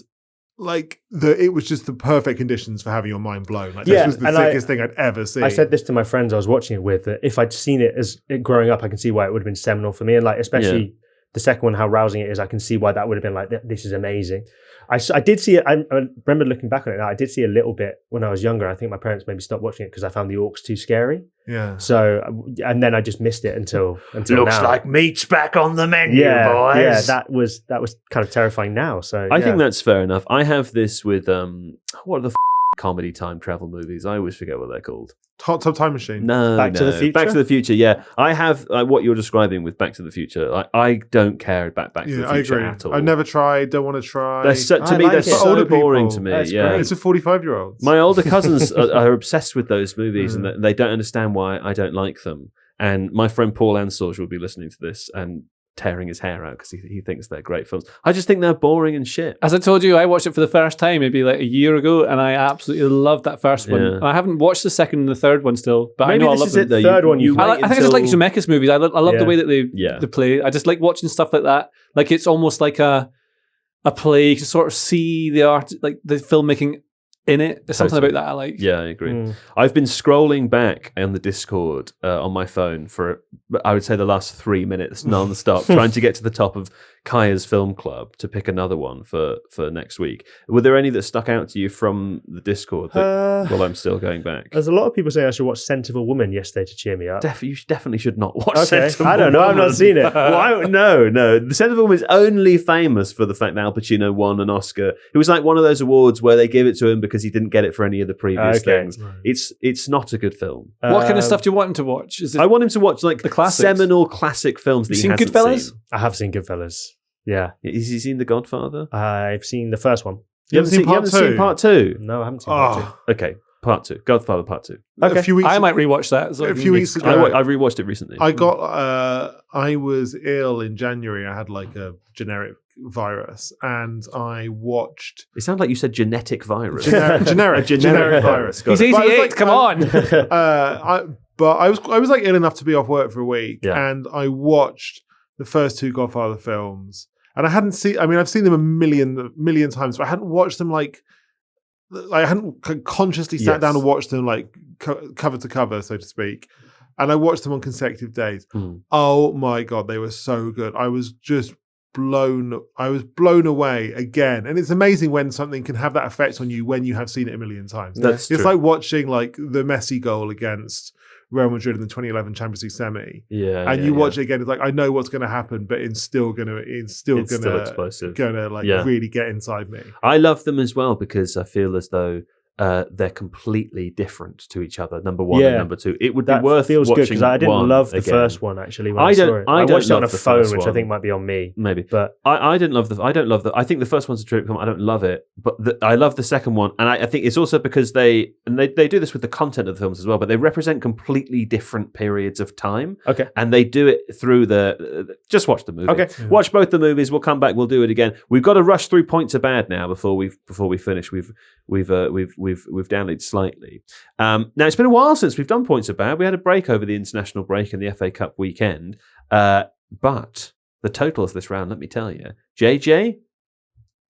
S4: like it was just the perfect conditions for having your mind blown. Like this was the sickest thing I'd ever seen.
S3: I said this to my friends I was watching it with, that if I'd seen it as growing up, I can see why it would have been seminal for me, and like especially the second one, how rousing it is. I can see why that would have been like, this is amazing. I did see it. I remember looking back on it now. I did see a little bit when I was younger. I think my parents maybe stopped watching it because I found the orcs too scary.
S4: Yeah.
S3: So, and then I just missed it until
S1: Looks
S3: now.
S1: like meat's back on the menu, boys.
S3: Yeah, that was kind of terrifying now. So
S1: I think that's fair enough. I have this with what are the comedy time travel movies? I always forget what they're called.
S4: Hot Tub Time Machine.
S1: No,
S3: Back to the Future?
S1: Back to the Future, yeah. I have what you're describing with Back to the Future. I don't care about Back to the
S4: I
S1: Future
S4: agree.
S1: I've
S4: I've never tried, don't want to try.
S1: They're so
S4: older
S1: boring
S4: people.
S1: to me.
S3: That's
S1: Yeah,
S3: great.
S4: It's for 45-year-olds.
S1: my older cousins are obsessed with those movies, and they don't understand why I don't like them. And my friend Paul Ansorge will be listening to this and tearing his hair out because he thinks they're great films. I just think they're boring and shit.
S2: As I told you, I watched it for the first time maybe like a year ago, and I absolutely loved that first one.
S1: Yeah.
S2: And I haven't watched the second and the third one still, but
S1: Maybe
S2: I know
S1: this
S2: I love
S1: is
S2: them.
S1: it though.
S3: Third one you
S2: I think I just like Zemeckis movies. I love the way that they play. I just like watching stuff like that. Like it's almost like a play. You can sort of see the art, like the filmmaking in it. There's something about that I like.
S1: Yeah, I agree. I've been scrolling back on the Discord on my phone for, I would say, the last 3 minutes non-stop, trying to get to the top of Kaya's Film Club to pick another one for next week. Were there any that stuck out to you from the Discord while I'm still going back?
S3: There's a lot of people saying I should watch Scent of a Woman yesterday to cheer me up.
S1: You definitely should not watch
S3: Okay.
S1: Scent of a
S3: I don't know. I've
S1: Woman.
S3: not seen it.
S1: No. The Scent of a Woman is only famous for the fact that Al Pacino won an Oscar. It was like one of those awards where they give it to him because he didn't get it for any of the previous things.
S4: Right.
S1: It's not a good film.
S2: What kind of stuff do you want him to watch? Is it
S1: I want him to watch like
S2: the classics?
S1: seminal classic films that
S2: You
S1: he
S2: seen
S1: hasn't
S2: Goodfellas?
S1: seen.
S3: I have seen Goodfellas. Yeah.
S1: Has he seen The Godfather?
S3: I've seen the first one.
S4: You haven't seen part two?
S1: Part two?
S3: No, I haven't seen part two.
S1: Okay, part two. Godfather Part 2.
S4: A few weeks
S2: I might rewatch that. So
S4: a few weeks ago.
S1: I rewatched it recently.
S4: I was ill in January. I had like a generic virus, and I watched
S1: It sounded like you said genetic virus.
S4: generic virus.
S1: Got
S2: He's
S1: it.
S4: But I was
S2: 88.
S4: like,
S2: Come on.
S4: But I was like ill enough to be off work for a week,
S1: Yeah.
S4: and I watched the first 2 Godfather films, and I hadn't seen. I mean, I've seen them a million times, but I hadn't watched them like I hadn't consciously sat down and watched them like cover to cover, so to speak. And I watched them on consecutive days. Oh my God, they were so good. I was blown away again. And it's amazing when something can have that effect on you when you have seen it a million times.
S1: That's
S4: it's
S1: true.
S4: like watching like the Messi goal against Real Madrid in the 2011 Champions League semi. And you watch it again, it's like, I know what's going to happen, but it's still
S1: explosive.
S4: Really get inside me.
S1: I love them as well because I feel as though they're completely different to each other. Number one and number two. It would be worth
S3: feels good
S1: watching
S3: because I didn't
S1: one
S3: love the
S1: again.
S3: first one actually. When I saw it. I
S1: don't
S3: watched it on a
S1: love the
S3: phone,
S1: first
S3: which I
S1: one.
S3: think might be on me.
S1: Maybe,
S3: but
S1: I didn't love the. I don't love the. I think the first one's a terrific film. I don't love it, but I love the second one, and I think it's also because they do this with the content of the films as well. But they represent completely different periods of time.
S3: Okay,
S1: and they do it through just watch the movie.
S3: Okay,
S1: watch both the movies. We'll come back. We'll do it again. We've got to rush through points of bad now before we finish. We've downloaded slightly. Now it's been a while since we've done points of bad. We had a break over the international break and the FA Cup weekend. But the totals this round, let me tell you, JJ,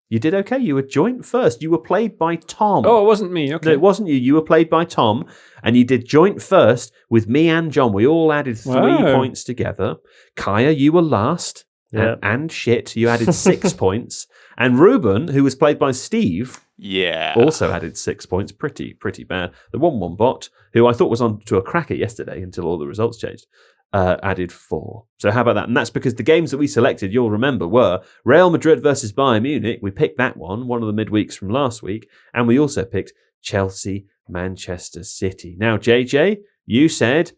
S1: you did okay. You were joint first. You were played by Tom.
S2: Oh, it wasn't me. Okay,
S1: no, it wasn't you. You were played by Tom, and you did joint first with me and John. We all added 3 points together. Kaya, you were last.
S3: Yeah.
S1: And shit, you added 6 points. And Ruben, who was played by Steve,
S5: Yeah.
S1: also added 6 points. Pretty bad. The 1-1 bot, who I thought was on to a cracker yesterday until all the results changed, added 4. So how about that? And that's because the games that we selected, you'll remember, were Real Madrid versus Bayern Munich. We picked that one of the midweeks from last week. And we also picked Chelsea, Manchester City. Now, JJ, you said,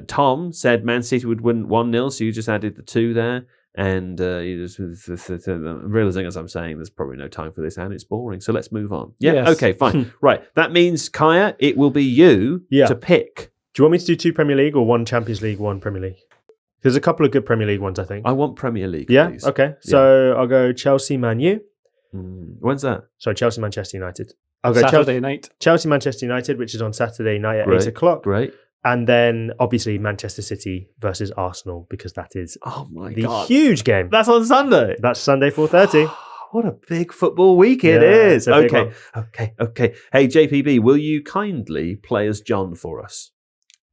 S1: Tom said Man City would win 1-0, so you just added the 2 there. And you just realizing, as I'm saying, there's probably no time for this and it's boring. So let's move on. Yeah,
S2: Yes.
S1: okay, fine. Right, that means, Kaya, it will be you to pick.
S3: Do you want me to do 2 Premier League or 1 Champions League, 1 Premier League? There's a couple of good Premier League ones, I think.
S1: I want Premier League,
S3: Yeah?
S1: please.
S3: Okay. So I'll go Chelsea, Man U.
S1: When's that?
S3: Sorry, Chelsea, Manchester United. I'll go
S2: Saturday night.
S3: Chelsea, Manchester United, which is on Saturday night at
S1: Great.
S3: 8 o'clock.
S1: Great.
S3: And then, obviously, Manchester City versus Arsenal, because that is
S1: Oh my
S3: the
S1: God.
S3: huge game.
S1: That's on Sunday.
S3: That's Sunday, 4:30.
S1: What a big football week it
S3: Yeah,
S1: is.
S3: it's a big
S1: Okay. Hey, JPB, will you kindly play as John for us?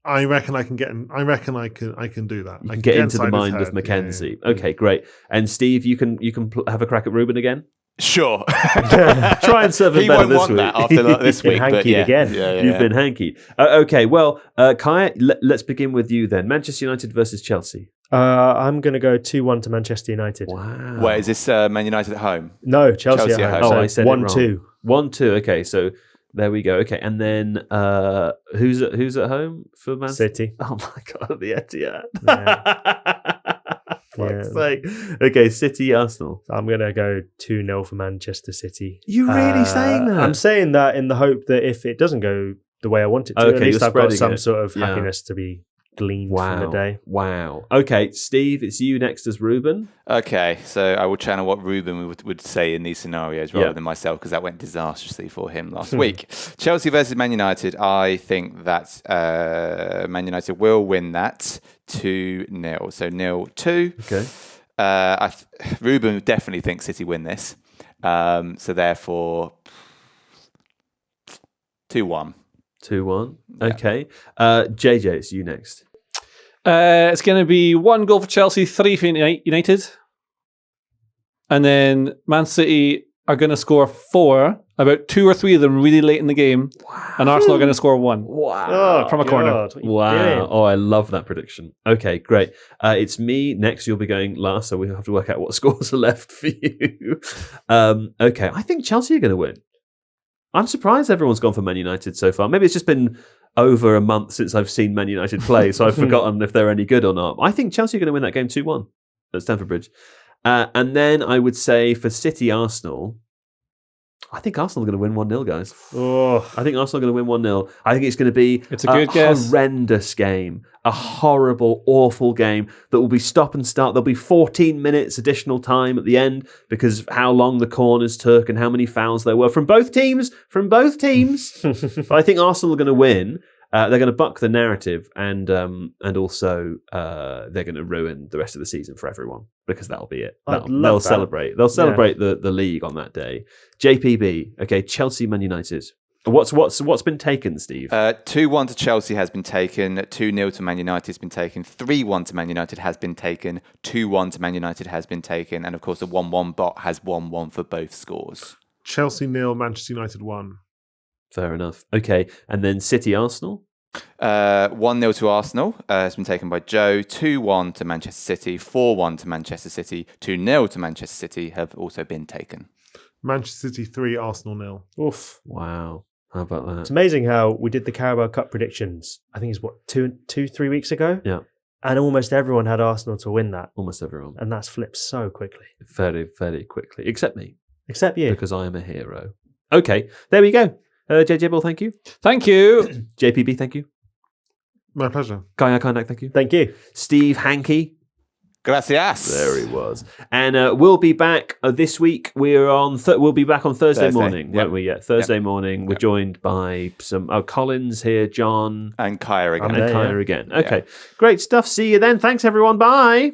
S4: I reckon I can get. I reckon I can do that.
S1: You
S4: I
S1: can
S4: can
S1: get into the
S4: inside his
S1: mind of
S4: head.
S1: Mackenzie.
S4: Yeah.
S1: Okay, great. And Steve, you can have a crack at Ruben again?
S5: Sure.
S1: Try and serve him
S5: He
S1: better
S5: won't
S1: this
S5: want
S1: week.
S5: that after this
S3: Been
S5: week. But
S3: hankied
S5: yeah.
S3: again.
S5: Yeah.
S1: You've been hanky. Okay, well, Kaya, let's begin with you then. Manchester United versus Chelsea.
S3: I'm going to go 2-1 to Manchester United.
S1: Wow.
S5: Wait, is this Man United at home?
S3: No, Chelsea
S5: Chelsea
S3: at
S5: at
S3: home.
S5: home.
S1: I said it wrong.
S3: 1-2.
S1: 1-2. Okay, so there we go. Okay, and then who's at home for Man
S3: City.
S1: Oh my God, the Etihad.
S3: Yeah.
S1: Fuck's sake. Okay, City, Arsenal.
S3: I'm going to go 2-0 for Manchester City.
S1: You really saying that?
S3: I'm saying that in the hope that if it doesn't go the way I want it to,
S1: Okay,
S3: at least
S1: you're
S3: I've got
S1: spreading
S3: some
S1: it.
S3: sort of
S1: Yeah.
S3: happiness to be gleaned from the day.
S1: Wow. Okay, Steve, it's you next as Ruben.
S5: Okay, so I will channel what Ruben would say in these scenarios rather
S1: Yeah.
S5: than myself, because that went disastrously for him last week. Chelsea versus Man United. I think that Man United will win that 2-0. So 0-2.
S1: Okay.
S5: Ruben definitely thinks City win this. So therefore, 2-1.
S1: 2-1. Okay. JJ, it's you next.
S2: It's going to be 1 goal for Chelsea, 3 for United. And then Man City are going to score 4, about 2 or 3 of them really late in the game. Wow. And Arsenal are going to score 1.
S1: Wow.
S2: From a corner.
S3: What are you
S1: Wow.
S3: doing?
S1: Oh, I love that prediction. Okay, great. It's me next. You'll be going last, so we have to work out what scores are left for you. Okay, I think Chelsea are going to win. I'm surprised everyone's gone for Man United so far. Maybe it's just been over a month since I've seen Man United play, so I've forgotten if they're any good or not. I think Chelsea are going to win that game 2-1 at Stamford Bridge. And then I would say for City, Arsenal, I think Arsenal are going to win 1-0, guys.
S3: Oh,
S1: I think Arsenal are going to win 1-0. I think it's going to be
S2: It's a good guess.
S1: horrendous game. A horrible, awful game that will be stop and start. There'll be 14 minutes additional time at the end because of how long the corners took and how many fouls there were from both teams. But I think Arsenal are going to win. They're going to buck the narrative and also they're going to ruin the rest of the season for everyone because that'll be it.
S3: I'd love
S1: They'll
S3: that.
S1: celebrate. They'll celebrate the league on that day. JPB, okay, Chelsea, Man United. What's been taken, Steve?
S5: 2-1 to Chelsea has been taken. 2-0 to Man United has been taken. 3-1 to Man United has been taken. 2-1 to Man United has been taken. And of course, the 1-1 bot has 1-1 for both scores.
S4: Chelsea 0, Manchester United 1.
S1: Fair enough. Okay, and then City, Arsenal.
S5: 1-0 to Arsenal has been taken by Joe. 2-1 to Manchester City. 4-1 to Manchester City. 2-0 to Manchester City have also been taken.
S4: Manchester City 3, Arsenal 0.
S3: oof.
S1: Wow, how about
S3: It's
S1: that?
S3: amazing how we did the Carabao Cup predictions. I think it's 2-3 weeks ago?
S1: Yeah,
S3: And almost everyone had Arsenal to win that.
S1: almost everyone.
S3: And that's flipped so quickly.
S1: Very, very quickly, except me
S3: Except you.
S1: because I am a hero. Okay, there we go. JJ Bull, thank you.
S2: Thank you.
S1: JPB, thank you.
S4: My pleasure.
S1: Kaya Kaynak, thank you.
S3: Thank you.
S1: Steve Hankey.
S5: Gracias.
S1: There he was. And we'll be back this week. We'll be back on Thursday morning,
S5: Yep.
S1: won't we? Yeah, Thursday morning. We're
S5: Yep.
S1: joined by some Collins here, John,
S5: And Kaya again.
S1: and
S3: there,
S1: Kaya
S3: yeah.
S1: again. Okay, great stuff. See you then. Thanks, everyone. Bye.